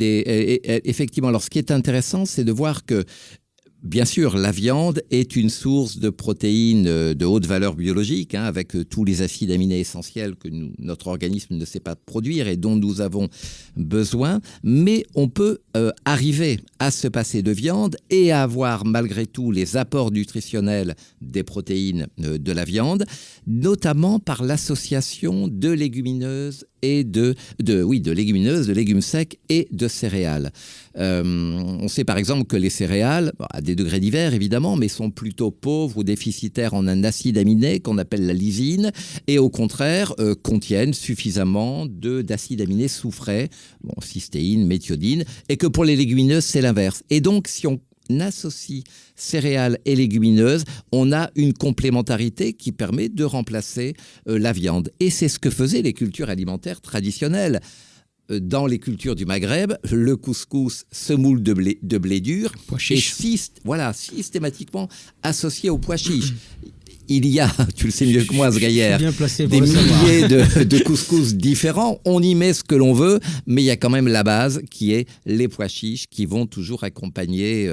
effectivement, alors ce qui est intéressant, c'est de voir que bien sûr, la viande est une source de protéines de haute valeur biologique, avec tous les acides aminés essentiels que notre organisme ne sait pas produire et dont nous avons besoin. Mais on peut arriver à se passer de viande et à avoir malgré tout les apports nutritionnels des protéines de la viande, notamment par l'association de légumineuses et de légumineuses, de légumes secs et de céréales. On sait par exemple que les céréales, à des degrés divers évidemment, mais sont plutôt pauvres ou déficitaires en un acide aminé qu'on appelle la lysine, et au contraire contiennent suffisamment d'acide aminé soufré, cystéine, méthiodine, et que pour les légumineuses c'est l'inverse. Et donc si on associe céréales et légumineuses, on a une complémentarité qui permet de remplacer la viande. Et c'est ce que faisaient les cultures alimentaires traditionnelles. Dans les cultures du Maghreb, le couscous, semoule de blé dur, est systématiquement associé au pois chiche. Il y a, tu le sais mieux que moi, Zgaïer, des milliers de couscous différents. On y met ce que l'on veut, mais il y a quand même la base qui est les pois chiches qui vont toujours accompagner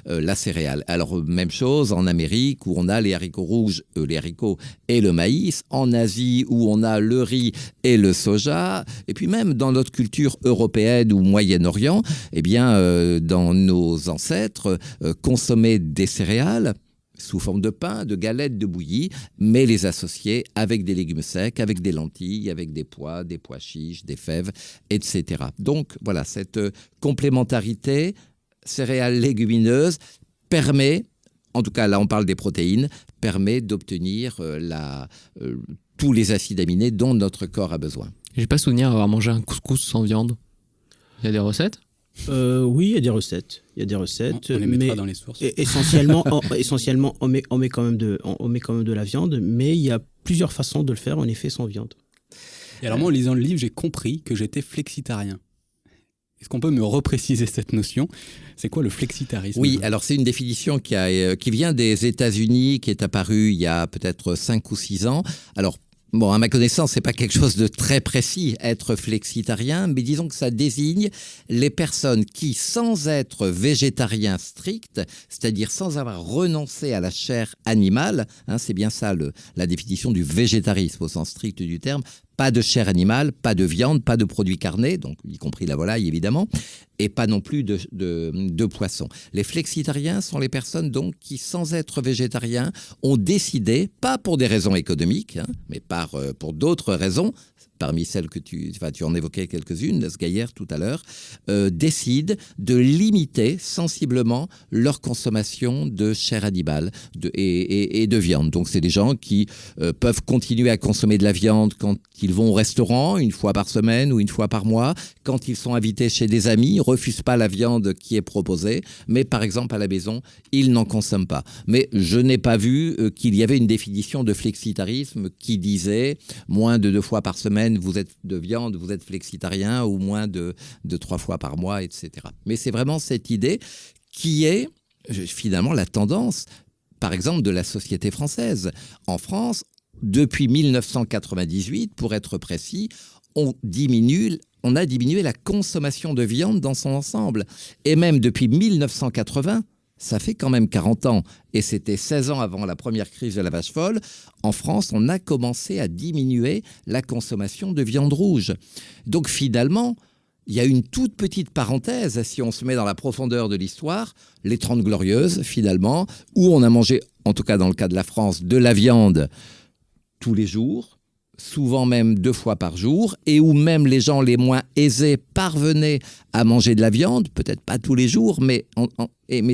la céréale. Alors, même chose en Amérique où on a les haricots rouges, les haricots et le maïs. En Asie où on a le riz et le soja. Et puis même dans notre culture européenne ou Moyen-Orient, dans nos ancêtres, consommer des céréales sous forme de pain, de galettes, de bouillie, mais les associer avec des légumes secs, avec des lentilles, avec des pois chiches, des fèves, etc. Donc voilà, cette complémentarité céréales légumineuses permet, en tout cas là on parle des protéines, permet d'obtenir tous les acides aminés dont notre corps a besoin. J'ai pas souvenir d'avoir mangé un couscous sans viande. Il y a des recettes ? Oui, il y a des recettes. On les mettra dans les sources. Essentiellement, on met quand même de la viande, mais il y a plusieurs façons de le faire, en effet, sans viande. Et alors moi, en lisant le livre, j'ai compris que j'étais flexitarien. Est-ce qu'on peut me repréciser cette notion ? C'est quoi le flexitarisme ? Oui, alors c'est une définition qui vient des États-Unis, qui est apparue il y a peut-être 5 ou 6 ans. Alors, à ma connaissance, c'est pas quelque chose de très précis, être flexitarien, mais disons que ça désigne les personnes qui, sans être végétariens stricts, c'est-à-dire sans avoir renoncé à la chair animale, c'est bien ça la définition du végétarisme au sens strict du terme, pas de chair animale, pas de viande, pas de produits carnés, donc y compris la volaille évidemment, et pas non plus de poisson. Les flexitariens sont les personnes donc qui, sans être végétariens, ont décidé, pas pour des raisons économiques, mais pour d'autres raisons, parmi celles que tu en évoquais quelques-unes, Zgaïer tout à l'heure, décident de limiter sensiblement leur consommation de chair animale et de viande. Donc c'est des gens qui peuvent continuer à consommer de la viande quand ils vont au restaurant, une fois par semaine ou une fois par mois, quand ils sont invités chez des amis, refusent pas la viande qui est proposée, mais par exemple à la maison, ils n'en consomment pas. Mais je n'ai pas vu qu'il y avait une définition de flexitarisme qui disait moins de 2 fois par semaine, vous êtes de viande, vous êtes flexitarien, ou moins de 3 fois par mois, etc. Mais c'est vraiment cette idée qui est finalement la tendance, par exemple, de la société française. En France, depuis 1998, pour être précis, on a diminué la consommation de viande dans son ensemble. Et même depuis 1980, ça fait quand même 40 ans, et c'était 16 ans avant la première crise de la vache folle, en France, on a commencé à diminuer la consommation de viande rouge. Donc finalement, il y a une toute petite parenthèse, si on se met dans la profondeur de l'histoire, les 30 Glorieuses, finalement, où on a mangé, en tout cas dans le cas de la France, de la viande tous les jours, souvent même 2 fois par jour, et où même les gens les moins aisés parvenaient à manger de la viande, peut-être pas tous les jours, mais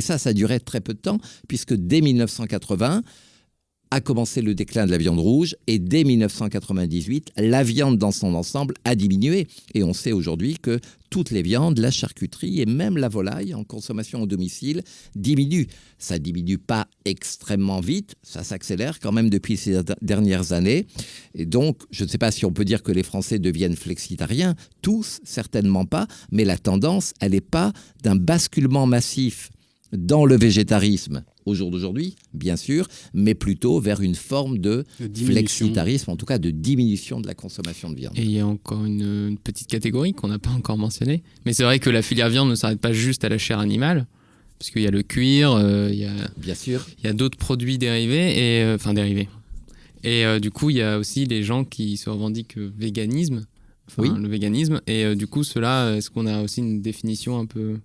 ça durait très peu de temps, puisque dès 1980, a commencé le déclin de la viande rouge, et dès 1998, la viande dans son ensemble a diminué. Et on sait aujourd'hui que toutes les viandes, la charcuterie et même la volaille en consommation au domicile diminuent. Ça ne diminue pas extrêmement vite, ça s'accélère quand même depuis ces dernières années. Et donc, je ne sais pas si on peut dire que les Français deviennent flexitariens, tous, certainement pas, mais la tendance, elle n'est pas d'un basculement massif dans le végétarisme au jour d'aujourd'hui, bien sûr, mais plutôt vers une forme de flexitarisme, en tout cas de diminution de la consommation de viande. Et il y a encore une petite catégorie qu'on n'a pas encore mentionnée, mais c'est vrai que la filière viande ne s'arrête pas juste à la chair animale, parce qu'il y a le cuir, bien sûr, il y a d'autres produits dérivés, et du coup il y a aussi les gens qui se revendiquent véganisme. Oui. Le véganisme. Et du coup, cela, est-ce qu'on a aussi une définition un peu...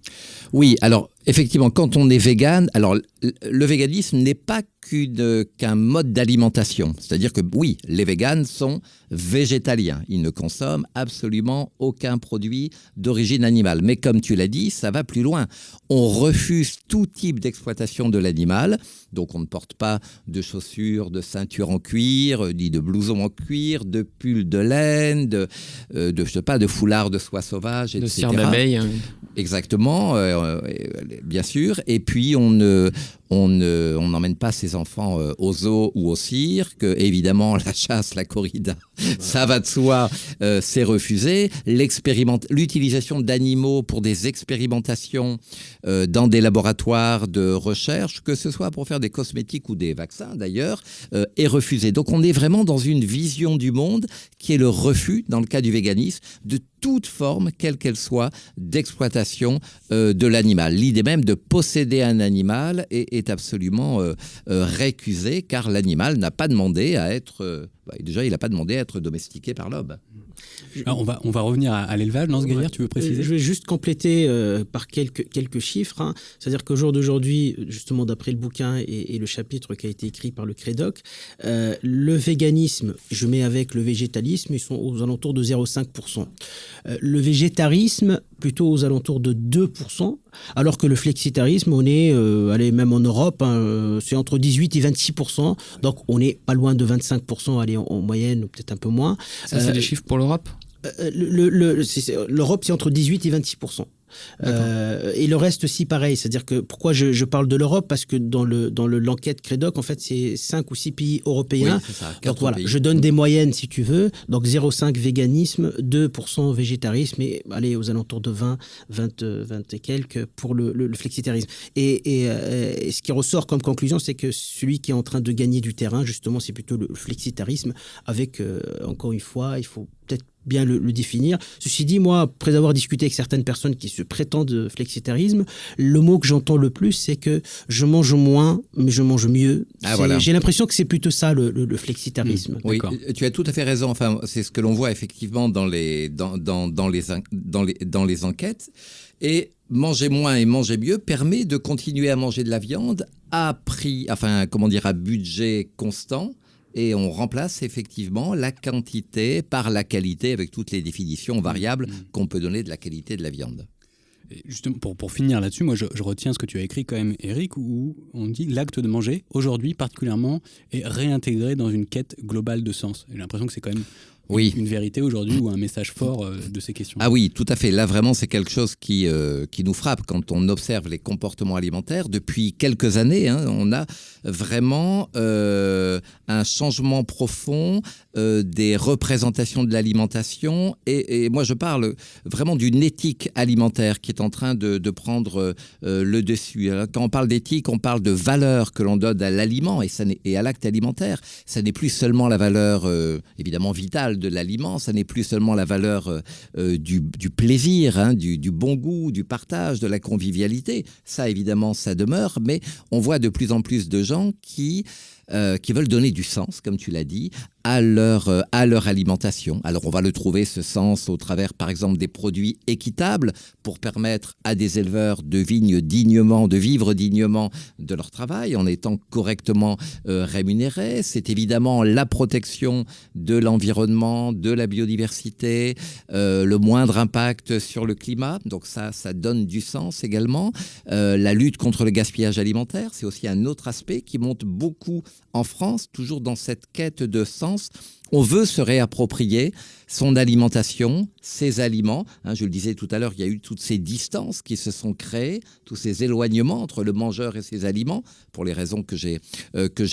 Oui, alors effectivement, quand on est végane, alors le véganisme n'est pas qu'un mode d'alimentation. C'est-à-dire que oui, les véganes sont végétaliens. Ils ne consomment absolument aucun produit d'origine animale. Mais comme tu l'as dit, ça va plus loin. On refuse tout type d'exploitation de l'animal. Donc on ne porte pas de chaussures, de ceintures en cuir, ni de blousons en cuir, de pulls de laine, de foulards de soie sauvage, etc. De cire d'abeille. Exactement, bien sûr. Et puis on n'emmène pas ses enfants au zoo ou au cirque. Évidemment, la chasse, la corrida, ça va de soi, c'est refusé. L'utilisation d'animaux pour des expérimentations dans des laboratoires de recherche, que ce soit pour faire des cosmétiques ou des vaccins d'ailleurs, est refusée. Donc on est vraiment dans une vision du monde qui est le refus, dans le cas du véganisme, de toute forme, quelle qu'elle soit, d'exploitation de l'animal. L'idée même de posséder un animal est absolument récusée, car l'animal n'a pas demandé à être... déjà, il n'a pas demandé à être domestiqué par l'homme. Alors on va revenir à l'élevage. Lance Gaillard, tu veux préciser ? Je vais juste compléter par quelques chiffres. Hein. C'est-à-dire qu'au jour d'aujourd'hui, justement d'après le bouquin et le chapitre qui a été écrit par le Crédoc, le véganisme, je mets avec le végétalisme, ils sont aux alentours de 0,5%. Le végétarisme, plutôt aux alentours de 2%, alors que le flexitarisme, on est, même en Europe, hein, c'est entre 18 et 26%, donc on n'est pas loin de 25%, allez, en moyenne, ou peut-être un peu moins. Ça, c'est des chiffres pour l'Europe ? L'Europe, c'est entre 18 et 26%. Et le reste aussi pareil, c'est-à-dire que pourquoi je parle de l'Europe, parce que dans l'enquête Crédoc, en fait, c'est 5 ou 6 pays européens. Oui, c'est ça, donc voilà, pays. je donne des moyennes si tu veux. Donc 0,5 véganisme, 2% végétarisme et allez aux alentours de 20 et quelques pour le flexitarisme. Et ce qui ressort comme conclusion, c'est que celui qui est en train de gagner du terrain, justement, c'est plutôt le flexitarisme avec, encore une fois, il faut peut-être bien le définir. Ceci dit, moi, après avoir discuté avec certaines personnes qui se prétendent flexitarisme, le mot que j'entends le plus, c'est que je mange moins, mais je mange mieux. Voilà. J'ai l'impression que c'est plutôt ça, le flexitarisme. Oui, tu as tout à fait raison. Enfin, c'est ce que l'on voit effectivement dans les enquêtes. Et manger moins et manger mieux permet de continuer à manger de la viande à budget constant. Et on remplace effectivement la quantité par la qualité, avec toutes les définitions variables qu'on peut donner de la qualité de la viande. Et justement, pour finir là-dessus, moi je retiens ce que tu as écrit quand même, Eric, où on dit l'acte de manger, aujourd'hui particulièrement, est réintégré dans une quête globale de sens. J'ai l'impression que c'est quand même une vérité aujourd'hui ou un message fort de ces questions. Ah oui, tout à fait. Là, vraiment, c'est quelque chose qui nous frappe quand on observe les comportements alimentaires. Depuis quelques années, on a vraiment un changement profond des représentations de l'alimentation. Et moi, je parle vraiment d'une éthique alimentaire qui est en train de prendre le dessus. Alors, quand on parle d'éthique, on parle de valeur que l'on donne à l'aliment et à l'acte alimentaire. Ça n'est plus seulement la valeur, évidemment, vitale de l'aliment, ça n'est plus seulement la valeur du plaisir, du bon goût, du partage, de la convivialité. Ça, évidemment, ça demeure, mais on voit de plus en plus de gens qui qui veulent donner du sens, comme tu l'as dit, à leur alimentation. Alors on va le trouver, ce sens, au travers par exemple des produits équitables pour permettre à des éleveurs de vivre dignement de leur travail en étant correctement rémunérés. C'est évidemment la protection de l'environnement, de la biodiversité, le moindre impact sur le climat. Donc ça donne du sens également. La lutte contre le gaspillage alimentaire, c'est aussi un autre aspect qui monte beaucoup en France, toujours dans cette quête de sens. On veut se réapproprier son alimentation, ses aliments. Je le disais tout à l'heure, il y a eu toutes ces distances qui se sont créées, tous ces éloignements entre le mangeur et ses aliments, pour les raisons que j'ai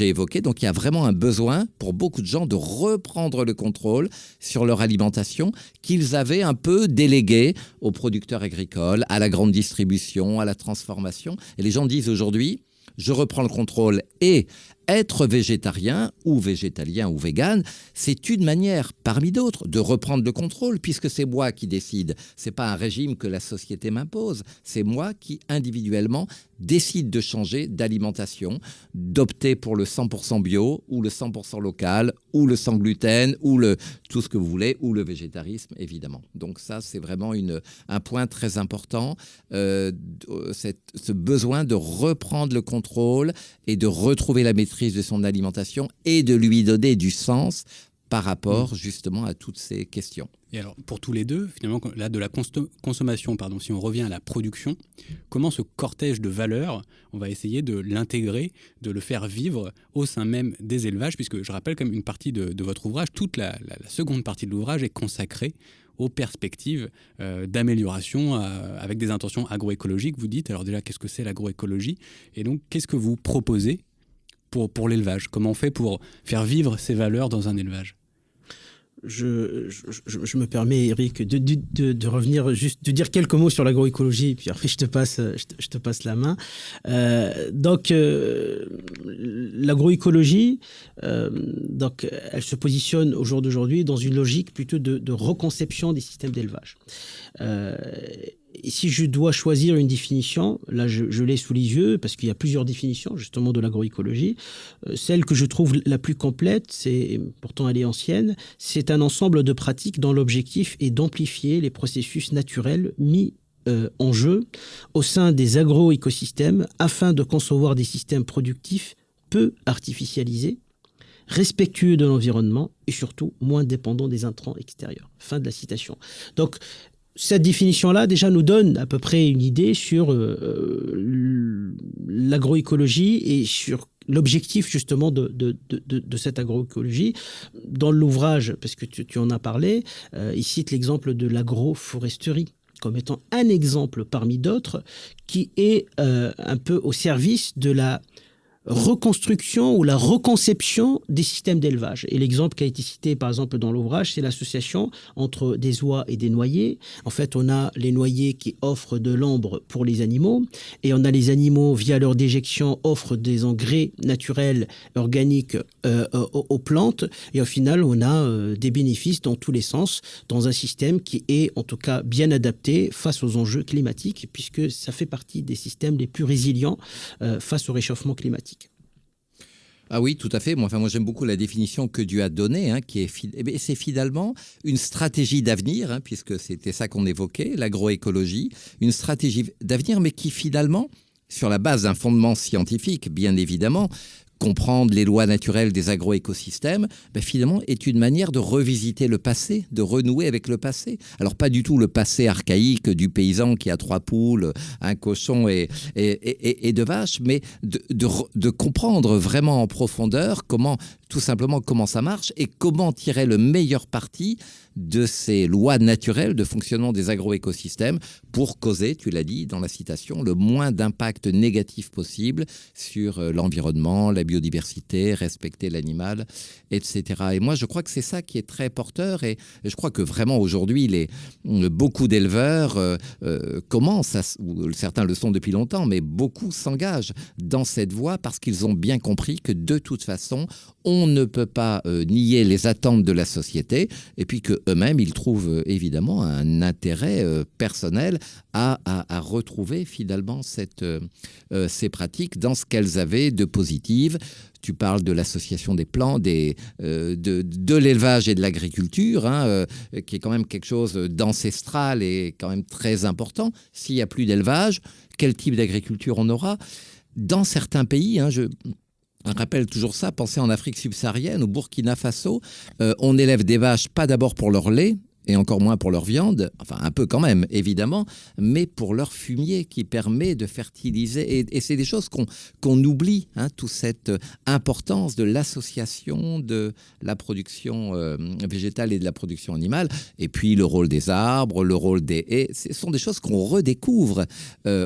évoquées. Donc il y a vraiment un besoin pour beaucoup de gens de reprendre le contrôle sur leur alimentation qu'ils avaient un peu délégué aux producteurs agricoles, à la grande distribution, à la transformation. Et les gens disent aujourd'hui, je reprends le contrôle et être végétarien ou végétalien ou vegan, c'est une manière parmi d'autres de reprendre le contrôle puisque c'est moi qui décide. C'est pas un régime que la société m'impose. C'est moi qui individuellement décide de changer d'alimentation, d'opter pour le 100% bio ou le 100% local ou le sans gluten ou tout ce que vous voulez ou le végétarisme évidemment. Donc ça c'est vraiment un point très important, ce besoin de reprendre le contrôle et de retrouver la maîtrise de son alimentation et de lui donner du sens par rapport justement à toutes ces questions. Et alors, pour tous les deux, finalement, là, de la consommation, si on revient à la production, comment ce cortège de valeurs, on va essayer de l'intégrer, de le faire vivre au sein même des élevages, puisque je rappelle quand même une partie de votre ouvrage, toute la seconde partie de l'ouvrage est consacrée aux perspectives d'amélioration avec des intentions agroécologiques, vous dites. Alors déjà, qu'est-ce que c'est l'agroécologie ? Et donc, qu'est-ce que vous proposez pour l'élevage ? Comment on fait pour faire vivre ces valeurs dans un élevage ? Je me permets, Eric, de revenir, juste de dire quelques mots sur l'agroécologie, puis après je te passe la main. L'agroécologie, elle se positionne au jour d'aujourd'hui dans une logique plutôt de reconception des systèmes d'élevage. Et si je dois choisir une définition, là je l'ai sous les yeux parce qu'il y a plusieurs définitions justement de l'agroécologie. Celle que je trouve la plus complète, pourtant elle est ancienne, c'est un ensemble de pratiques dont l'objectif est d'amplifier les processus naturels mis en jeu au sein des agroécosystèmes afin de concevoir des systèmes productifs peu artificialisés, respectueux de l'environnement et surtout moins dépendants des intrants extérieurs. Fin de la citation. Donc, cette définition-là, déjà, nous donne à peu près une idée sur l'agroécologie et sur l'objectif, justement, de cette agroécologie. Dans l'ouvrage, parce que tu en as parlé, il cite l'exemple de l'agroforesterie comme étant un exemple parmi d'autres qui est un peu au service de la reconstruction ou la reconception des systèmes d'élevage. Et l'exemple qui a été cité, par exemple, dans l'ouvrage, c'est l'association entre des oies et des noyers. En fait, on a les noyers qui offrent de l'ombre pour les animaux, et on a les animaux, via leur déjection, offrent des engrais naturels, organiques aux plantes. Et au final, on a des bénéfices dans tous les sens, dans un système qui est, en tout cas, bien adapté face aux enjeux climatiques, puisque ça fait partie des systèmes les plus résilients face au réchauffement climatique. Ah oui, tout à fait. Moi j'aime beaucoup la définition que Dieu a donnée, qui est c'est finalement une stratégie d'avenir, puisque c'était ça qu'on évoquait, l'agroécologie, une stratégie d'avenir, mais qui finalement, sur la base d'un fondement scientifique, bien évidemment, comprendre les lois naturelles des agroécosystèmes, finalement, est une manière de revisiter le passé, de renouer avec le passé. Alors, pas du tout le passé archaïque du paysan qui a 3 poules, un cochon et 2 vaches, mais de comprendre vraiment en profondeur tout simplement comment ça marche et comment tirer le meilleur parti de ces lois naturelles de fonctionnement des agroécosystèmes pour causer, tu l'as dit dans la citation, le moins d'impact négatif possible sur l'environnement, la biodiversité, respecter l'animal, etc. Et moi, je crois que c'est ça qui est très porteur et je crois que vraiment aujourd'hui, beaucoup d'éleveurs commencent, ou certains le sont depuis longtemps, mais beaucoup s'engagent dans cette voie parce qu'ils ont bien compris que de toute façon, on on ne peut pas nier les attentes de la société, et puis qu'eux-mêmes, ils trouvent évidemment un intérêt personnel à retrouver finalement ces pratiques dans ce qu'elles avaient de positives. Tu parles de l'association des plants, de l'élevage et de l'agriculture, qui est quand même quelque chose d'ancestral et quand même très important. S'il n'y a plus d'élevage, quel type d'agriculture on aura ? Dans certains pays, je rappelle toujours ça, pensez en Afrique subsaharienne, au Burkina Faso, on élève des vaches pas d'abord pour leur lait, et encore moins pour leur viande, enfin un peu quand même, évidemment, mais pour leur fumier qui permet de fertiliser. Et c'est des choses qu'on oublie, toute cette importance de l'association de la production végétale et de la production animale. Et puis le rôle des arbres, le rôle des haies, ce sont des choses qu'on redécouvre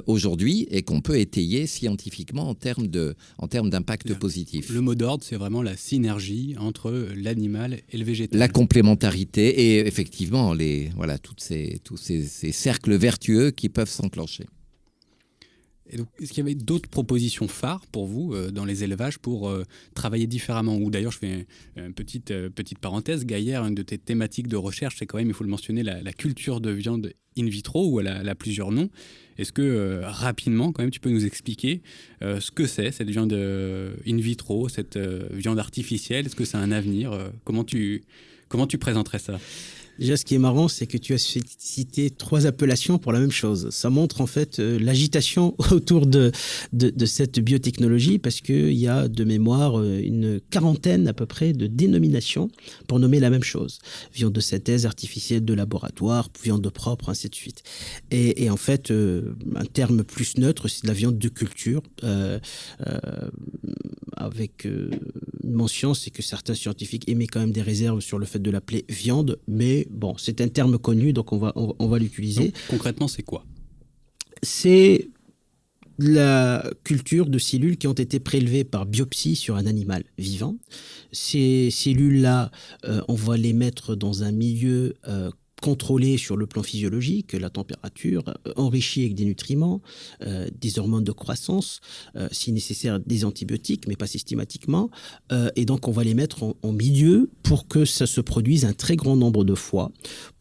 aujourd'hui et qu'on peut étayer scientifiquement en termes d'impact positif. Le mot d'ordre, c'est vraiment la synergie entre l'animal et le végétal. La complémentarité et effectivement, tous ces cercles vertueux qui peuvent s'enclencher. Et donc, est-ce qu'il y avait d'autres propositions phares pour vous dans les élevages pour travailler différemment ? Ou d'ailleurs, je fais une petite parenthèse, Gaillère, une de tes thématiques de recherche, c'est quand même, il faut le mentionner, la culture de viande in vitro, où elle a plusieurs noms. Est-ce que rapidement, quand même, tu peux nous expliquer ce que c'est, cette viande in vitro, cette viande artificielle ? Est-ce que c'est un avenir ? Comment tu présenterais ça ? Déjà, ce qui est marrant, c'est que tu as cité 3 appellations pour la même chose. Ça montre en fait l'agitation autour de cette biotechnologie, parce qu'il y a de mémoire une quarantaine à peu près de dénominations pour nommer la même chose. Viande de synthèse, artificielle, de laboratoire, viande propre, ainsi de suite. Et en fait, un terme plus neutre, c'est de la viande de culture, avec une mention, c'est que certains scientifiques émettent quand même des réserves sur le fait de l'appeler viande, mais bon, c'est un terme connu, donc on va l'utiliser. Donc, concrètement, c'est quoi ? C'est la culture de cellules qui ont été prélevées par biopsie sur un animal vivant. Ces cellules-là, on va les mettre dans un milieu contrôlé sur le plan physiologique, la température, enrichi avec des nutriments, des hormones de croissance, si nécessaire des antibiotiques, mais pas systématiquement. Et donc on va les mettre en milieu pour que ça se produise un très grand nombre de fois,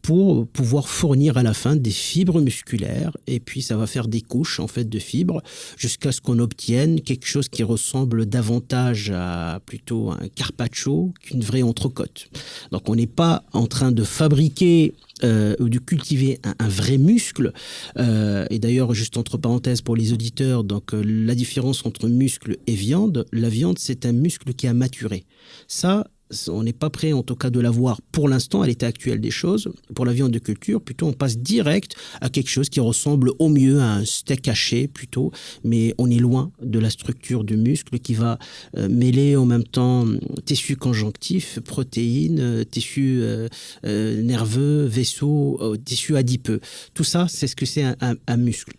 pour pouvoir fournir à la fin des fibres musculaires, et puis ça va faire des couches en fait de fibres jusqu'à ce qu'on obtienne quelque chose qui ressemble davantage à plutôt un carpaccio qu'une vraie entrecôte. Donc on n'est pas en train de fabriquer ou de cultiver un vrai muscle. Et d'ailleurs, juste entre parenthèses pour les auditeurs, donc la différence entre muscle et viande, la viande c'est un muscle qui a maturé. Ça, on n'est pas prêt en tout cas de l'avoir pour l'instant à l'état actuel des choses. Pour la viande de culture, plutôt on passe direct à quelque chose qui ressemble au mieux à un steak haché plutôt, mais on est loin de la structure du muscle qui va mêler en même temps tissu conjonctif, protéines, tissu nerveux, vaisseau, tissu adipeux. Tout ça, c'est ce que c'est un muscle.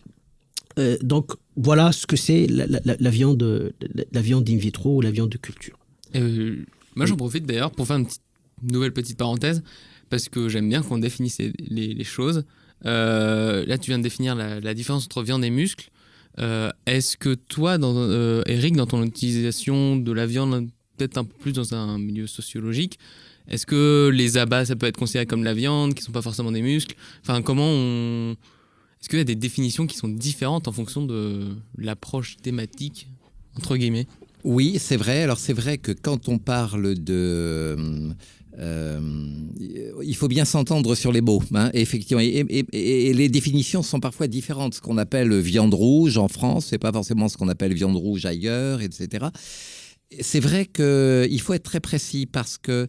Donc voilà ce que c'est la viande in vitro ou la viande de culture. Moi, j'en profite d'ailleurs pour faire une nouvelle petite parenthèse, parce que j'aime bien qu'on définisse les choses. Là, tu viens de définir la différence entre viande et muscle. Est-ce que toi, Eric, dans ton utilisation de la viande, peut-être un peu plus dans un milieu sociologique, est-ce que les abats, ça peut être considéré comme la viande, qui ne sont pas forcément des muscles ? Enfin, est-ce qu'il y a des définitions qui sont différentes en fonction de l'approche thématique, entre guillemets ? Oui, c'est vrai. Alors c'est vrai que quand on parle de... il faut bien s'entendre sur les mots, effectivement. Et les définitions sont parfois différentes. Ce qu'on appelle viande rouge en France, c'est pas forcément ce qu'on appelle viande rouge ailleurs, etc. C'est vrai qu'il faut être très précis parce que,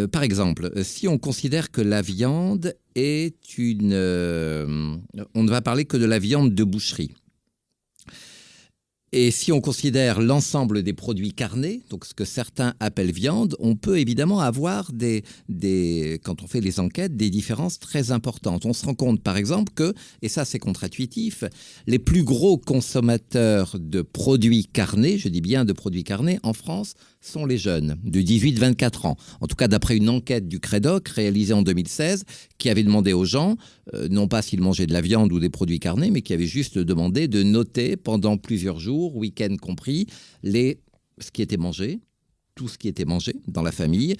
par exemple, si on considère que la viande est on ne va parler que de la viande de boucherie. Et si on considère l'ensemble des produits carnés, donc ce que certains appellent viande, on peut évidemment avoir quand on fait les enquêtes, des différences très importantes. On se rend compte, par exemple, que, et ça c'est contre-intuitif, les plus gros consommateurs de produits carnés, je dis bien de produits carnés, en France, sont les jeunes de 18-24 ans. En tout cas, d'après une enquête du Crédoc réalisée en 2016, qui avait demandé aux gens, non pas s'ils mangeaient de la viande ou des produits carnés, mais qui avait juste demandé de noter pendant plusieurs jours, week-end compris, les ce qui était mangé, tout ce qui était mangé dans la famille,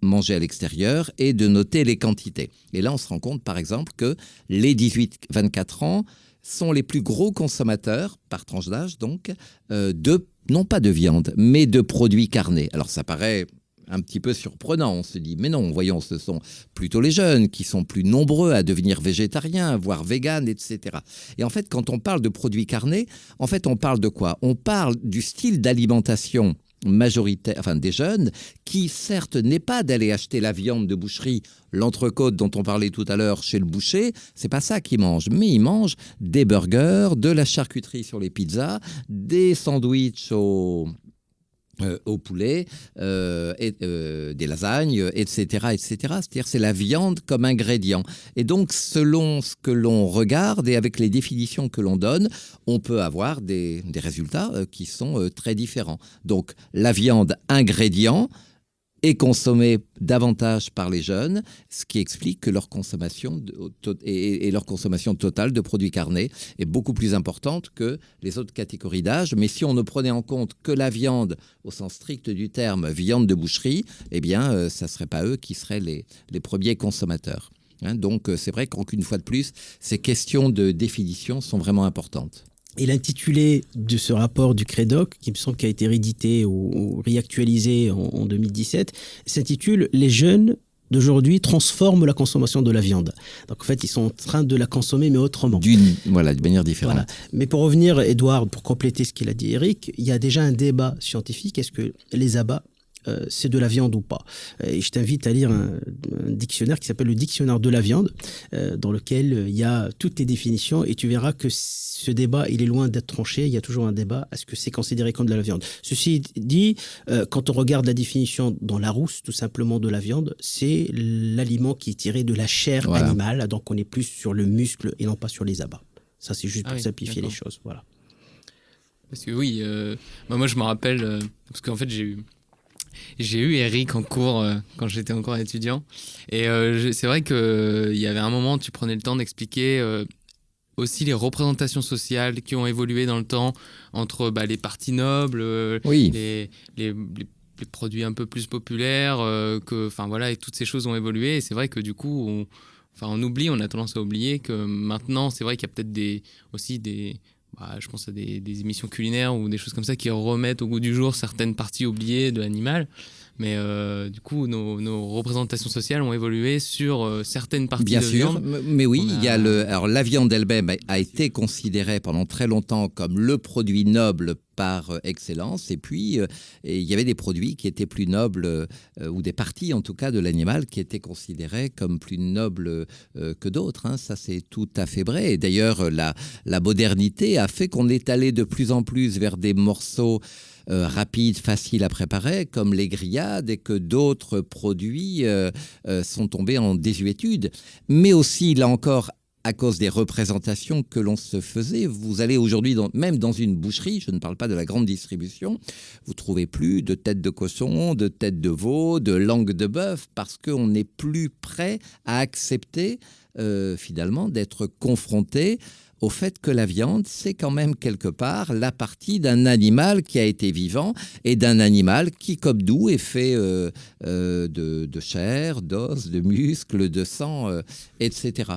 mangé à l'extérieur, et de noter les quantités. Et là, on se rend compte, par exemple, que les 18-24 ans sont les plus gros consommateurs, par tranche d'âge donc, non pas de viande, mais de produits carnés. Alors ça paraît un petit peu surprenant, on se dit, mais non, voyons, ce sont plutôt les jeunes qui sont plus nombreux à devenir végétariens, voire véganes, etc. Et en fait, quand on parle de produits carnés, en fait, on parle de quoi? On parle du style d'alimentation majoritaire, enfin des jeunes, qui certes n'est pas d'aller acheter la viande de boucherie, l'entrecôte dont on parlait tout à l'heure chez le boucher, c'est pas ça qu'ils mangent, mais ils mangent des burgers, de la charcuterie sur les pizzas, des sandwichs au poulet, des lasagnes, etc., etc. C'est-à-dire c'est la viande comme ingrédient. Et donc, selon ce que l'on regarde et avec les définitions que l'on donne, on peut avoir des résultats qui sont très différents. Donc, la viande ingrédient est consommée davantage par les jeunes, ce qui explique que leur consommation et leur consommation totale de produits carnés est beaucoup plus importante que les autres catégories d'âge. Mais si on ne prenait en compte que la viande, au sens strict du terme, viande de boucherie, eh bien, ça ne serait pas eux qui seraient les premiers consommateurs. Donc, c'est vrai qu'une fois de plus, ces questions de définition sont vraiment importantes. Et l'intitulé de ce rapport du CREDOC, qui me semble qui a été réédité ou réactualisé en 2017, s'intitule « Les jeunes d'aujourd'hui transforment la consommation de la viande ». Donc en fait, ils sont en train de la consommer, mais autrement. De manière différente. Voilà. Mais pour revenir, Edouard, pour compléter ce qu'il a dit Eric, il y a déjà un débat scientifique. Est-ce que les abats, c'est de la viande ou pas? Et je t'invite à lire un dictionnaire qui s'appelle le dictionnaire de la viande, dans lequel il y a toutes les définitions, et tu verras que ce débat, il est loin d'être tranché. Il y a toujours un débat. Est-ce que c'est considéré comme de la viande? Ceci dit, quand on regarde la définition dans Larousse, tout simplement, de la viande, c'est l'aliment qui est tiré de la chair animale. Donc, on est plus sur le muscle et non pas sur les abats. Ça, c'est juste pour simplifier les choses. Voilà. Parce que oui, moi, je me rappelle, parce qu'en fait, j'ai eu Eric en cours quand j'étais encore étudiant. Et c'est vrai qu'il y avait un moment où tu prenais le temps d'expliquer aussi les représentations sociales qui ont évolué dans le temps entre les partis nobles, les produits un peu plus populaires, et toutes ces choses ont évolué. Et c'est vrai que du coup, on a tendance à oublier que maintenant, c'est vrai qu'il y a peut-être je pense à des émissions culinaires ou des choses comme ça qui remettent au goût du jour certaines parties oubliées de l'animal. Mais du coup, nos représentations sociales ont évolué sur certaines parties de viande. Bien sûr, mais oui, alors la viande elle-même a été considérée pendant très longtemps comme le produit noble par excellence, et puis il y avait des produits qui étaient plus nobles, ou des parties en tout cas de l'animal qui étaient considérées comme plus nobles que d'autres. Ça, c'est tout à fait vrai. Et d'ailleurs, la modernité a fait qu'on est allé de plus en plus vers des morceaux rapides, faciles à préparer, comme les grillades, et que d'autres produits sont tombés en désuétude. Mais aussi, là encore, à cause des représentations que l'on se faisait. Vous allez aujourd'hui, même dans une boucherie, je ne parle pas de la grande distribution, vous ne trouvez plus de tête de cochon, de tête de veau, de langue de bœuf, parce qu'on n'est plus prêt à accepter finalement d'être confronté au fait que la viande, c'est quand même quelque part la partie d'un animal qui a été vivant, et d'un animal qui, comme nous, est fait de chair, d'os, de muscles, de sang, etc.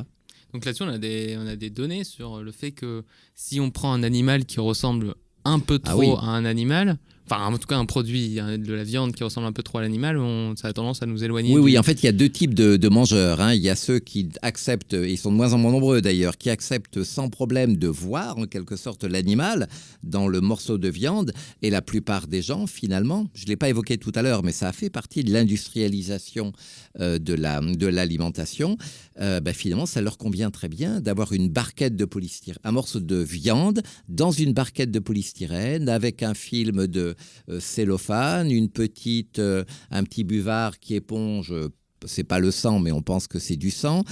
Donc là-dessus, on a des données sur le fait que si on prend un animal qui ressemble un peu trop à un animal, enfin en tout cas un produit de la viande qui ressemble un peu trop à l'animal, ça a tendance à nous éloigner. Oui, en fait, il y a deux types de mangeurs. Il y a ceux qui acceptent, ils sont de moins en moins nombreux d'ailleurs, qui acceptent sans problème de voir en quelque sorte l'animal dans le morceau de viande. Et la plupart des gens, finalement, je ne l'ai pas évoqué tout à l'heure, mais ça a fait partie de l'industrialisation de l'alimentation. Finalement, ça leur convient très bien d'avoir une barquette de polystyrène, un morceau de viande dans une barquette de polystyrène avec un film de cellophane, un petit buvard qui éponge, c'est pas le sang, mais on pense que c'est du sang,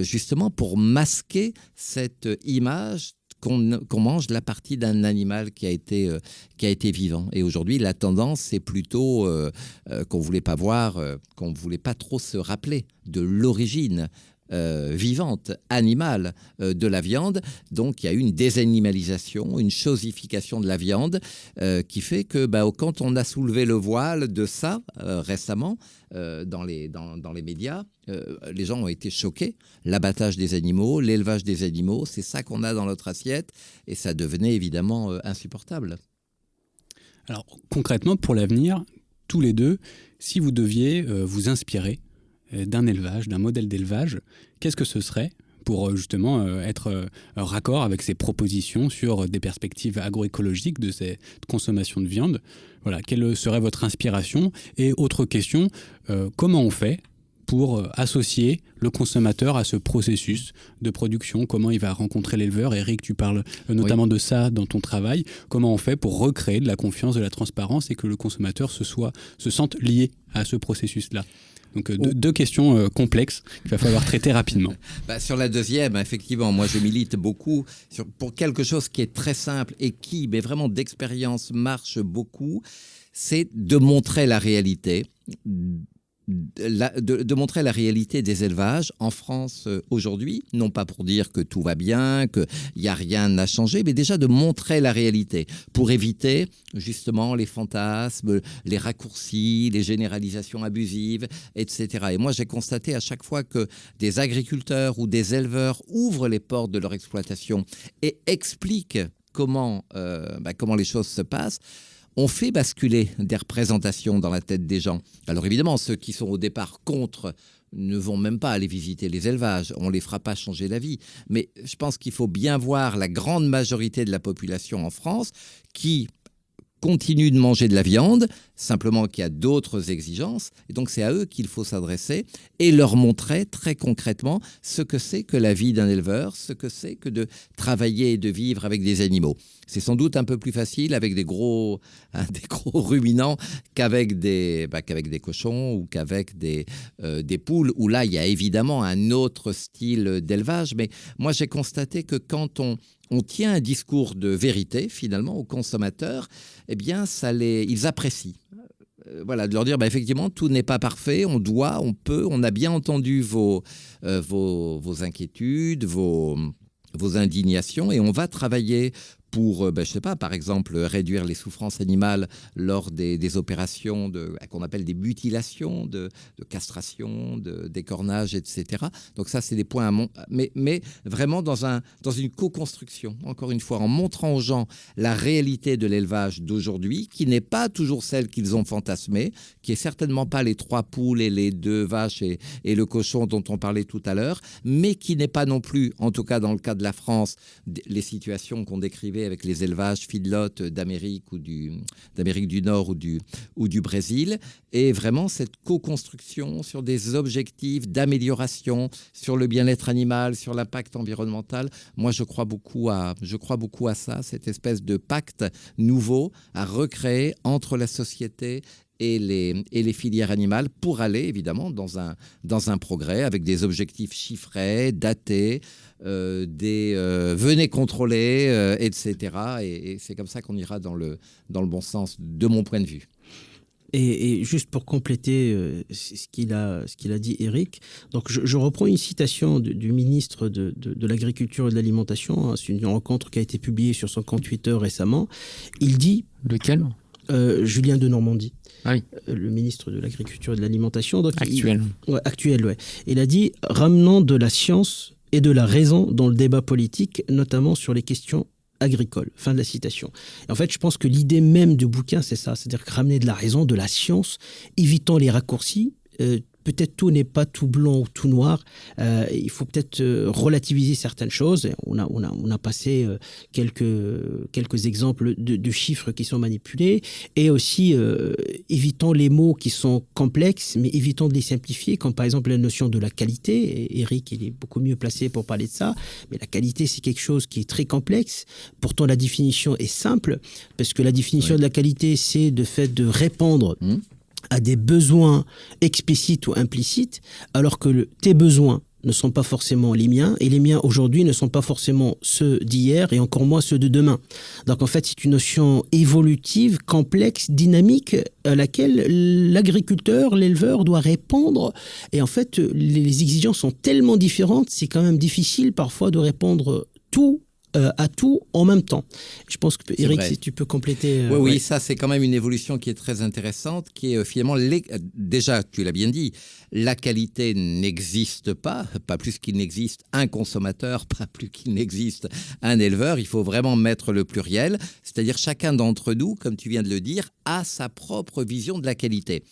justement pour masquer cette image qu'on mange la partie d'un animal qui a été vivant. Et aujourd'hui, la tendance, c'est plutôt qu'on voulait pas voir, qu'on voulait pas trop se rappeler de l'origine vivante, animale de la viande. Donc il y a une désanimalisation, une chosification de la viande qui fait que quand on a soulevé le voile de ça récemment dans les médias, les gens ont été choqués. L'abattage des animaux, l'élevage des animaux, c'est ça qu'on a dans notre assiette et ça devenait évidemment insupportable. Alors concrètement, pour l'avenir, tous les deux, si vous deviez vous inspirer d'un élevage, d'un modèle d'élevage, qu'est-ce que ce serait pour justement être raccord avec ces propositions sur des perspectives agroécologiques de cette consommation de viande? Voilà, quelle serait votre inspiration? Et autre question, comment on fait pour associer le consommateur à ce processus de production? Comment il va rencontrer l'éleveur? Eric, tu parles notamment de ça dans ton travail. Comment on fait pour recréer de la confiance, de la transparence et que le consommateur se sente lié à ce processus-là? Donc deux questions complexes qu'il va falloir traiter rapidement. Sur la deuxième, effectivement, moi je milite beaucoup pour quelque chose qui est très simple et qui, mais vraiment d'expérience, marche beaucoup, c'est de montrer la réalité. De montrer la réalité des élevages en France aujourd'hui, non pas pour dire que tout va bien, qu'il n'y a rien à changer, mais déjà de montrer la réalité pour éviter justement les fantasmes, les raccourcis, les généralisations abusives, etc. Et moi, j'ai constaté à chaque fois que des agriculteurs ou des éleveurs ouvrent les portes de leur exploitation et expliquent comment les choses se passent, on fait basculer des représentations dans la tête des gens. Alors évidemment, ceux qui sont au départ contre ne vont même pas aller visiter les élevages. On ne les fera pas changer d'avis. Mais je pense qu'il faut bien voir la grande majorité de la population en France qui continue de manger de la viande, simplement qu'il y a d'autres exigences. Et donc, c'est à eux qu'il faut s'adresser et leur montrer très concrètement ce que c'est que la vie d'un éleveur, ce que c'est que de travailler et de vivre avec des animaux. C'est sans doute un peu plus facile avec des gros ruminants qu'avec des cochons ou qu'avec des poules, où là, il y a évidemment un autre style d'élevage. Mais moi, j'ai constaté que quand on tient un discours de vérité, finalement, aux consommateurs, eh bien, ils apprécient. De leur dire, effectivement, tout n'est pas parfait, on peut, on a bien entendu vos inquiétudes, vos indignations, et on va travailler pour, par exemple, réduire les souffrances animales lors des opérations qu'on appelle des mutilations, de castration, d'écornage, etc. Donc ça, c'est des points mais vraiment dans une co-construction, encore une fois, en montrant aux gens la réalité de l'élevage d'aujourd'hui, qui n'est pas toujours celle qu'ils ont fantasmée, qui est certainement pas les 3 poules et les 2 vaches et le cochon dont on parlait tout à l'heure, mais qui n'est pas non plus, en tout cas dans le cas de la France, les situations qu'on décrivait avec les élevages feedlot d'Amérique d'Amérique du Nord ou du Brésil, et vraiment cette co-construction sur des objectifs d'amélioration, sur le bien-être animal, sur l'impact environnemental. Moi, je crois beaucoup à ça, cette espèce de pacte nouveau à recréer entre la société et les filières animales pour aller évidemment dans un progrès avec des objectifs chiffrés, datés, venez contrôler, etc. Et c'est comme ça qu'on ira dans le bon sens, de mon point de vue. Et juste pour compléter ce qu'il a dit Eric, donc je reprends une citation du ministre de l'Agriculture et de l'Alimentation, c'est une rencontre qui a été publiée sur son compte Twitter récemment. Il dit... Lequel ? Julien Denormandie. Ah oui. Le ministre de l'Agriculture et de l'Alimentation. Donc actuel. Actuel. Il a dit « Ramenant de la science et de la raison dans le débat politique, notamment sur les questions agricoles ». Fin de la citation. Et en fait, je pense que l'idée même du bouquin, c'est ça. C'est-à-dire ramener de la raison, de la science, évitant les raccourcis. Peut-être tout n'est pas tout blanc ou tout noir. Il faut peut-être relativiser certaines choses. On a passé quelques exemples de chiffres qui sont manipulés, et aussi évitons les mots qui sont complexes, mais évitons de les simplifier, comme par exemple la notion de la qualité. Et Eric, il est beaucoup mieux placé pour parler de ça. Mais la qualité, c'est quelque chose qui est très complexe. Pourtant, la définition est simple, parce que la définition de la qualité, c'est le fait de répondre à des besoins explicites ou implicites, alors que tes besoins ne sont pas forcément les miens, et les miens aujourd'hui ne sont pas forcément ceux d'hier, et encore moins ceux de demain. Donc en fait, c'est une notion évolutive, complexe, dynamique, à laquelle l'agriculteur, l'éleveur doit répondre. Et en fait, les exigences sont tellement différentes, c'est quand même difficile parfois de répondre à tout en même temps. Je pense que, Eric, si tu peux compléter. Oui, ça c'est quand même une évolution qui est très intéressante, qui est finalement, déjà tu l'as bien dit, la qualité n'existe pas plus qu'il n'existe un consommateur, pas plus qu'il n'existe un éleveur. Il faut vraiment mettre le pluriel, c'est-à-dire chacun d'entre nous, comme tu viens de le dire, a sa propre vision de la qualité.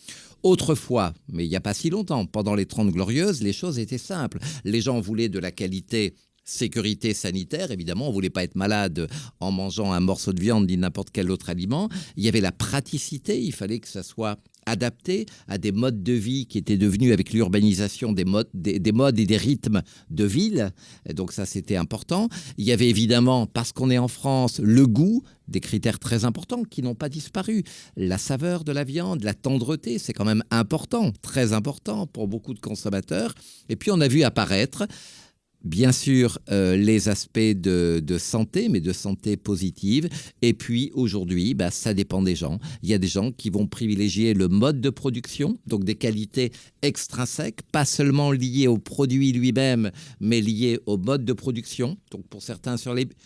Autrefois, mais il n'y a pas si longtemps, pendant les 30 Glorieuses, les choses étaient simples. Les gens voulaient de la qualité. Sécurité sanitaire, évidemment, on ne voulait pas être malade en mangeant un morceau de viande ni n'importe quel autre aliment. Il y avait la praticité, il fallait que ça soit adapté à des modes de vie qui étaient devenus, avec l'urbanisation, des modes et des rythmes de ville. Et donc ça, c'était important. Il y avait évidemment, parce qu'on est en France, le goût, des critères très importants qui n'ont pas disparu. La saveur de la viande, la tendreté, c'est quand même important, très important pour beaucoup de consommateurs. Et puis on a vu apparaître bien sûr, les aspects de santé, mais de santé positive. Et puis, aujourd'hui, ça dépend des gens. Il y a des gens qui vont privilégier le mode de production, donc des qualités extrinsèques, pas seulement liées au produit lui-même, mais liées au mode de production. Donc, pour certains,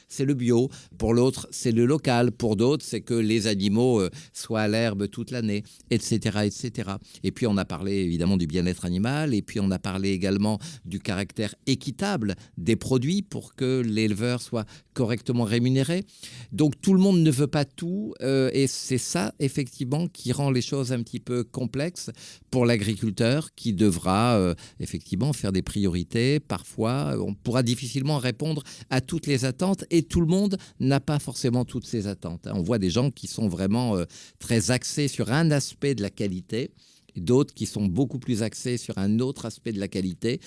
c'est le bio. Pour l'autre, c'est le local. Pour d'autres, c'est que les animaux soient à l'herbe toute l'année, etc., etc. Et puis, on a parlé, évidemment, du bien-être animal. Et puis, on a parlé également du caractère équitable des produits pour que l'éleveur soit correctement rémunéré. Donc tout le monde ne veut pas tout et c'est ça effectivement qui rend les choses un petit peu complexes pour l'agriculteur qui devra effectivement faire des priorités. Parfois, on pourra difficilement répondre à toutes les attentes et tout le monde n'a pas forcément toutes ces attentes. On voit des gens qui sont vraiment très axés sur un aspect de la qualité, d'autres qui sont beaucoup plus axés sur un autre aspect de la qualité.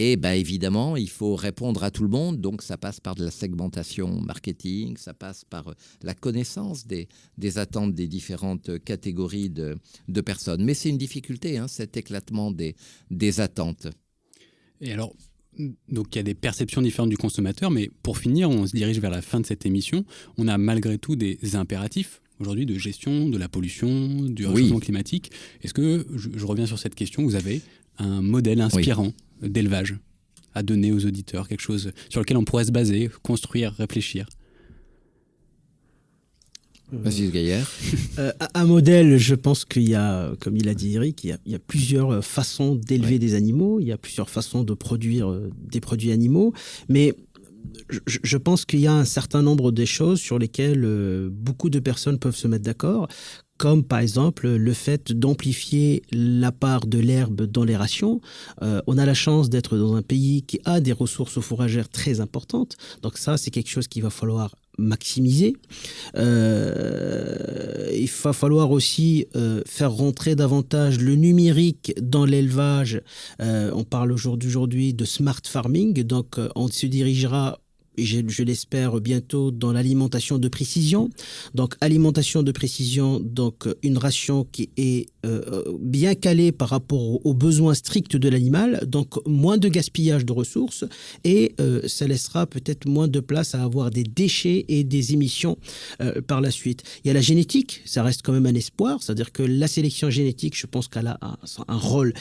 Et évidemment, il faut répondre à tout le monde. Donc, ça passe par de la segmentation marketing, ça passe par la connaissance des attentes des différentes catégories de personnes. Mais c'est une difficulté, cet éclatement des attentes. Et alors, donc il y a des perceptions différentes du consommateur. Mais pour finir, on se dirige vers la fin de cette émission. On a malgré tout des impératifs aujourd'hui de gestion de la pollution, du réchauffement climatique. Est-ce que, je reviens sur cette question, vous avez un modèle inspirant d'élevage à donner aux auditeurs, quelque chose sur lequel on pourrait se baser, construire, réfléchir? Vas-y, Gaillard. Un modèle, je pense qu'il y a, comme il a dit Eric, il y a plusieurs façons d'élever des animaux, il y a plusieurs façons de produire des produits animaux, mais je pense qu'il y a un certain nombre de choses sur lesquelles beaucoup de personnes peuvent se mettre d'accord, comme par exemple le fait d'amplifier la part de l'herbe dans les rations. On a la chance d'être dans un pays qui a des ressources fourragères très importantes, donc ça c'est quelque chose qu'il va falloir maximiser. Il va falloir aussi faire rentrer davantage le numérique dans l'élevage. On parle aujourd'hui de smart farming, donc on se dirigera, et je l'espère bientôt, dans l'alimentation de précision. Donc, alimentation de précision, donc une ration qui est bien calée par rapport aux besoins stricts de l'animal, donc moins de gaspillage de ressources, et ça laissera peut-être moins de place à avoir des déchets et des émissions par la suite. Il y a la génétique, ça reste quand même un espoir, c'est-à-dire que la sélection génétique, je pense qu'elle a un rôle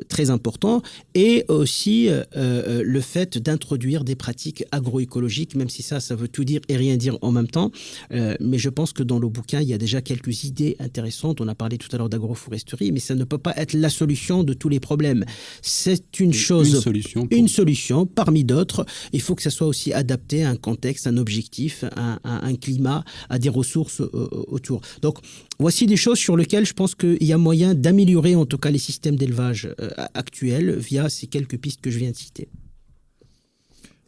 très important, et aussi le fait d'introduire des pratiques agroécologique, même si ça veut tout dire et rien dire en même temps. Mais je pense que dans le bouquin, il y a déjà quelques idées intéressantes. On a parlé tout à l'heure d'agroforesterie, mais ça ne peut pas être la solution de tous les problèmes. C'est une solution parmi d'autres. Il faut que ça soit aussi adapté à un contexte, un objectif, un climat, à des ressources autour. Donc, voici des choses sur lesquelles je pense qu'il y a moyen d'améliorer en tout cas les systèmes d'élevage actuels via ces quelques pistes que je viens de citer.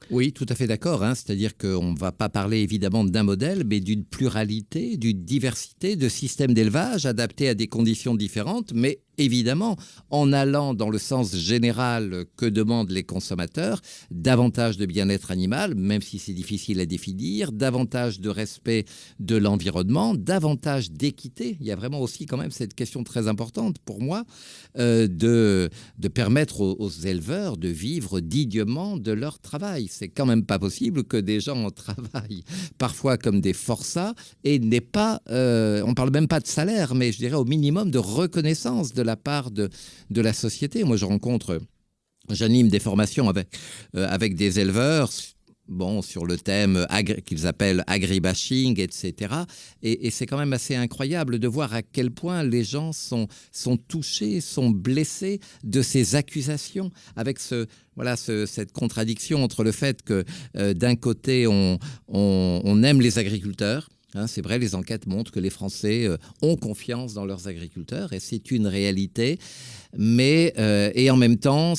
Oui, tout à fait d'accord. C'est-à-dire qu'on ne va pas parler évidemment d'un modèle, mais d'une pluralité, d'une diversité de systèmes d'élevage adaptés à des conditions différentes, mais évidemment, en allant dans le sens général que demandent les consommateurs, davantage de bien-être animal, même si c'est difficile à définir, davantage de respect de l'environnement, davantage d'équité. Il y a vraiment aussi quand même cette question très importante pour moi de permettre aux éleveurs de vivre dignement de leur travail. C'est quand même pas possible que des gens travaillent parfois comme des forçats et n'aient pas, on parle même pas de salaire, mais je dirais au minimum de reconnaissance de la part de la société. Moi, j'anime des formations avec des éleveurs, sur le thème qu'ils appellent agribashing, etc. Et c'est quand même assez incroyable de voir à quel point les gens sont touchés, sont blessés de ces accusations, avec cette contradiction entre le fait que d'un côté, on aime les agriculteurs. C'est vrai, les enquêtes montrent que les Français ont confiance dans leurs agriculteurs et c'est une réalité. Mais, et en même temps,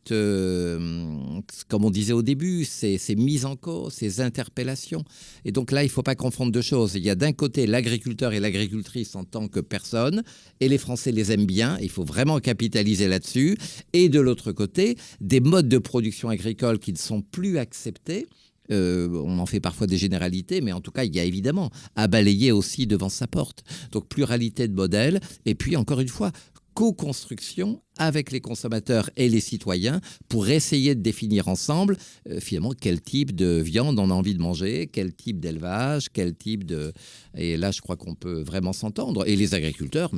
comme on disait au début, ces mises en cause, ces interpellations. Et donc là, il ne faut pas confondre deux choses. Il y a d'un côté l'agriculteur et l'agricultrice en tant que personne, et les Français les aiment bien, il faut vraiment capitaliser là-dessus. Et de l'autre côté, des modes de production agricole qui ne sont plus acceptés. On en fait parfois des généralités, mais en tout cas, il y a évidemment à balayer aussi devant sa porte. Donc, pluralité de modèles, et puis, encore une fois, co-construction avec les consommateurs et les citoyens pour essayer de définir ensemble, finalement, quel type de viande on a envie de manger, quel type d'élevage, quel type de... Et là, je crois qu'on peut vraiment s'entendre. Et les agriculteurs,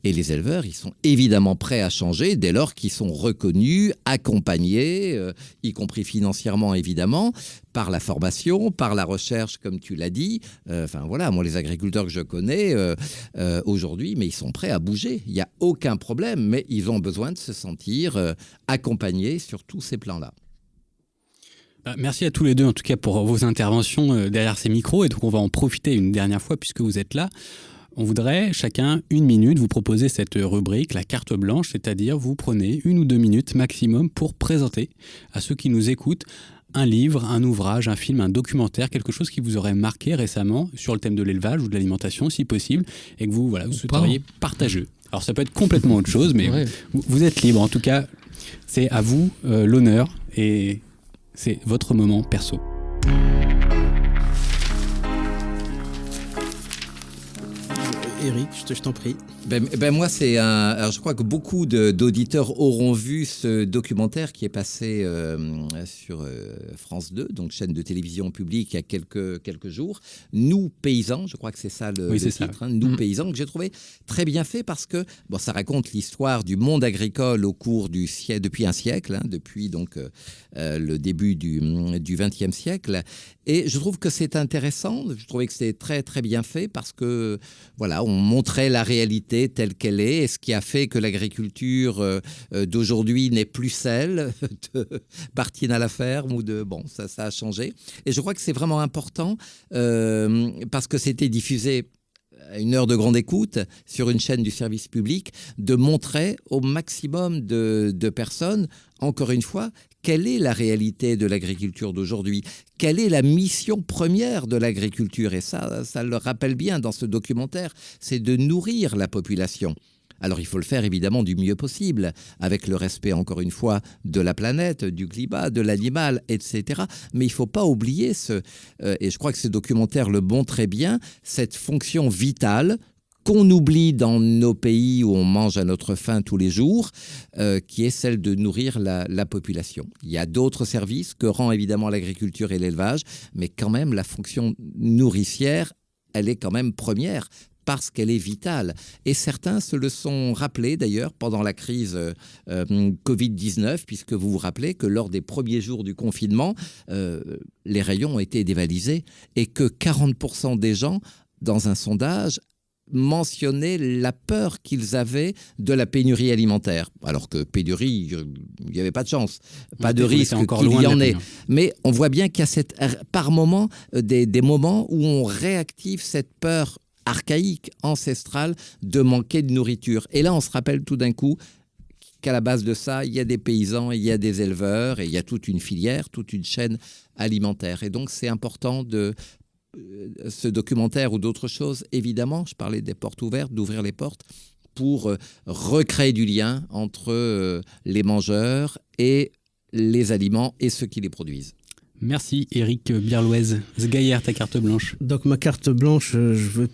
et les éleveurs, ils sont évidemment prêts à changer dès lors qu'ils sont reconnus, accompagnés, y compris financièrement, évidemment, par la formation, par la recherche, comme tu l'as dit. Moi, les agriculteurs que je connais aujourd'hui, mais ils sont prêts à bouger. Il n'y a aucun problème, mais ils ont besoin de se sentir accompagnés sur tous ces plans-là. Merci à tous les deux, en tout cas, pour vos interventions derrière ces micros. Et donc, on va en profiter une dernière fois, puisque vous êtes là. On voudrait, chacun, 1 minute, vous proposer cette rubrique, la carte blanche, c'est-à-dire vous prenez 1 ou 2 minutes maximum pour présenter à ceux qui nous écoutent un livre, un ouvrage, un film, un documentaire, quelque chose qui vous aurait marqué récemment sur le thème de l'élevage ou de l'alimentation, si possible, et que vous souhaiteriez partager. Alors, ça peut être complètement autre chose, mais ouais. vous êtes libre. En tout cas, c'est à vous l'honneur et c'est votre moment perso. Eric, je t'en prie. Moi, alors, je crois que beaucoup d'auditeurs auront vu ce documentaire qui est passé sur France 2, donc chaîne de télévision publique, il y a quelques jours. Nous, paysans, je crois que c'est ça le titre, Nous, paysans, que j'ai trouvé très bien fait parce que ça raconte l'histoire du monde agricole au cours depuis un siècle, depuis donc le début du XXe siècle. Et je trouve que c'est intéressant. Je trouvais que c'était très, très bien fait parce que, on montrait la réalité telle qu'elle est et ce qui a fait que l'agriculture d'aujourd'hui n'est plus celle de Bartine à la ferme ou de... ça a changé. Et je crois que c'est vraiment important parce que c'était diffusé à une heure de grande écoute sur une chaîne du service public, de montrer au maximum de personnes, encore une fois, quelle est la réalité de l'agriculture d'aujourd'hui, quelle est la mission première de l'agriculture. Et ça le rappelle bien dans ce documentaire, c'est de nourrir la population. Alors, il faut le faire évidemment du mieux possible, avec le respect, encore une fois, de la planète, du climat, de l'animal, etc. Mais il ne faut pas oublier, et je crois que ce documentaire le montre très bien, cette fonction vitale qu'on oublie dans nos pays où on mange à notre faim tous les jours, qui est celle de nourrir la population. Il y a d'autres services que rend évidemment l'agriculture et l'élevage, mais quand même, la fonction nourricière, elle est quand même première, parce qu'elle est vitale. Et certains se le sont rappelés d'ailleurs pendant la crise Covid-19, puisque vous vous rappelez que lors des premiers jours du confinement, les rayons ont été dévalisés et que 40% des gens, dans un sondage, mentionnaient la peur qu'ils avaient de la pénurie alimentaire. Alors que pénurie, il n'y avait pas de chance, pas de risque qu'il y en ait. Mais on voit bien qu'il y a par moment des moments où on réactive cette peur archaïque, ancestrale, de manquer de nourriture. Et là, on se rappelle tout d'un coup qu'à la base de ça, il y a des paysans, il y a des éleveurs, et il y a toute une filière, toute une chaîne alimentaire. Et donc, c'est important de ce documentaire ou d'autres choses, évidemment, je parlais des portes ouvertes, d'ouvrir les portes, pour recréer du lien entre les mangeurs et les aliments et ceux qui les produisent. Merci Éric Birlouez. Zgaïer, ta carte blanche. Donc ma carte blanche, je vais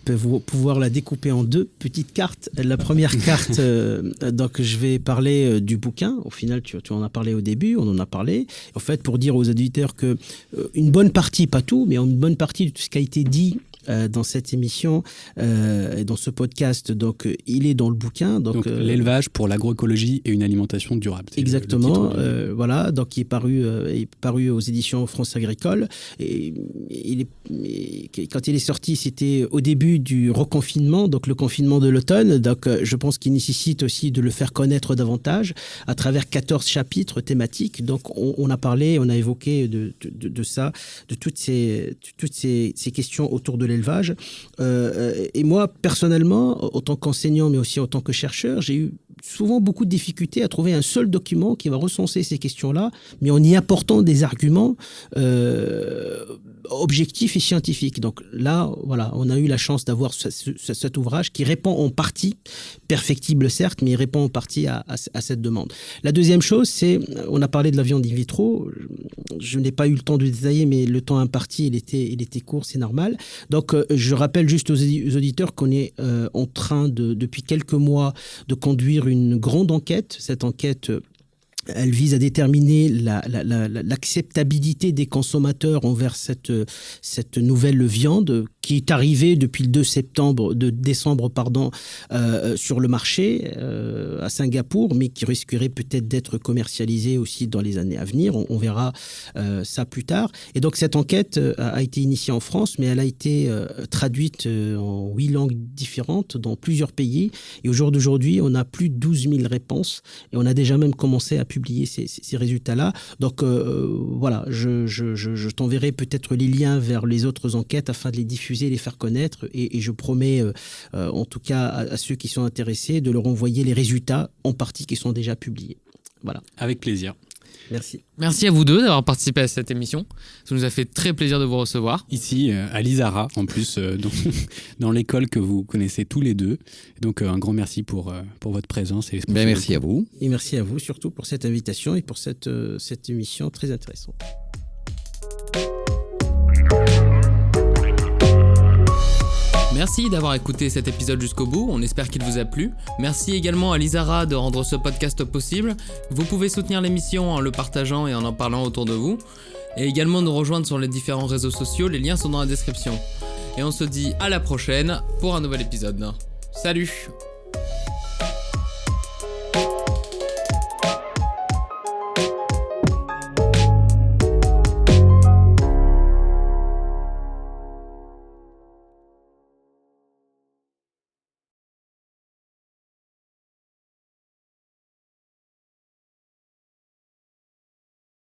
pouvoir la découper en 2 petites cartes. La première carte, donc je vais parler du bouquin. Au final, tu en as parlé au début, on en a parlé. En fait, pour dire aux auditeurs que une bonne partie, pas tout, mais une bonne partie de tout ce qui a été dit dans cette émission et dans ce podcast, donc il est dans le bouquin. Donc l'élevage pour l'agroécologie et une alimentation durable. Exactement. Voilà, donc il est paru aux éditions France Agricole. Et quand il est sorti, c'était au début du reconfinement, donc le confinement de l'automne. Donc je pense qu'il nécessite aussi de le faire connaître davantage à travers 14 chapitres thématiques. Donc on a parlé, on a évoqué de ça, de toutes ces questions autour de l'élevage. Et moi, personnellement, en tant qu'enseignant, mais aussi en tant que chercheur, j'ai eu souvent beaucoup de difficultés à trouver un seul document qui va recenser ces questions-là, mais en y apportant des arguments objectifs et scientifiques. Donc là, voilà, on a eu la chance d'avoir cet ouvrage qui répond en partie, perfectible certes, mais il répond en partie à cette demande. La deuxième chose, c'est, on a parlé de la viande in vitro, je n'ai pas eu le temps de détailler, mais le temps imparti, il était court, c'est normal. Donc je rappelle juste aux auditeurs qu'on est en train depuis quelques mois de conduire une grande enquête. Cette enquête, elle vise à déterminer l'acceptabilité des consommateurs envers cette nouvelle viande qui est arrivée depuis le décembre sur le marché à Singapour, mais qui risquerait peut-être d'être commercialisée aussi dans les années à venir. On verra ça plus tard. Et donc cette enquête a été initiée en France, mais elle a été traduite en 8 langues différentes dans plusieurs pays. Et au jour d'aujourd'hui, on a plus de 12 000 réponses et on a déjà même commencé à publier ces résultats-là. Donc voilà, je t'enverrai peut-être les liens vers les autres enquêtes afin de les diffuser, les faire connaître, et je promets en tout cas à ceux qui sont intéressés de leur envoyer les résultats en partie qui sont déjà publiés. Voilà. Avec plaisir. Merci. Merci à vous deux d'avoir participé à cette émission. Ça nous a fait très plaisir de vous recevoir. Ici, à l'ISARA, en plus, dans l'école que vous connaissez tous les deux. Donc, un grand merci pour votre présence. Et merci à vous. Et merci à vous surtout pour cette invitation et pour cette émission très intéressante. Merci d'avoir écouté cet épisode jusqu'au bout, on espère qu'il vous a plu. Merci également à l'ISARA de rendre ce podcast possible. Vous pouvez soutenir l'émission en le partageant et en parlant autour de vous. Et également nous rejoindre sur les différents réseaux sociaux, les liens sont dans la description. Et on se dit à la prochaine pour un nouvel épisode. Salut!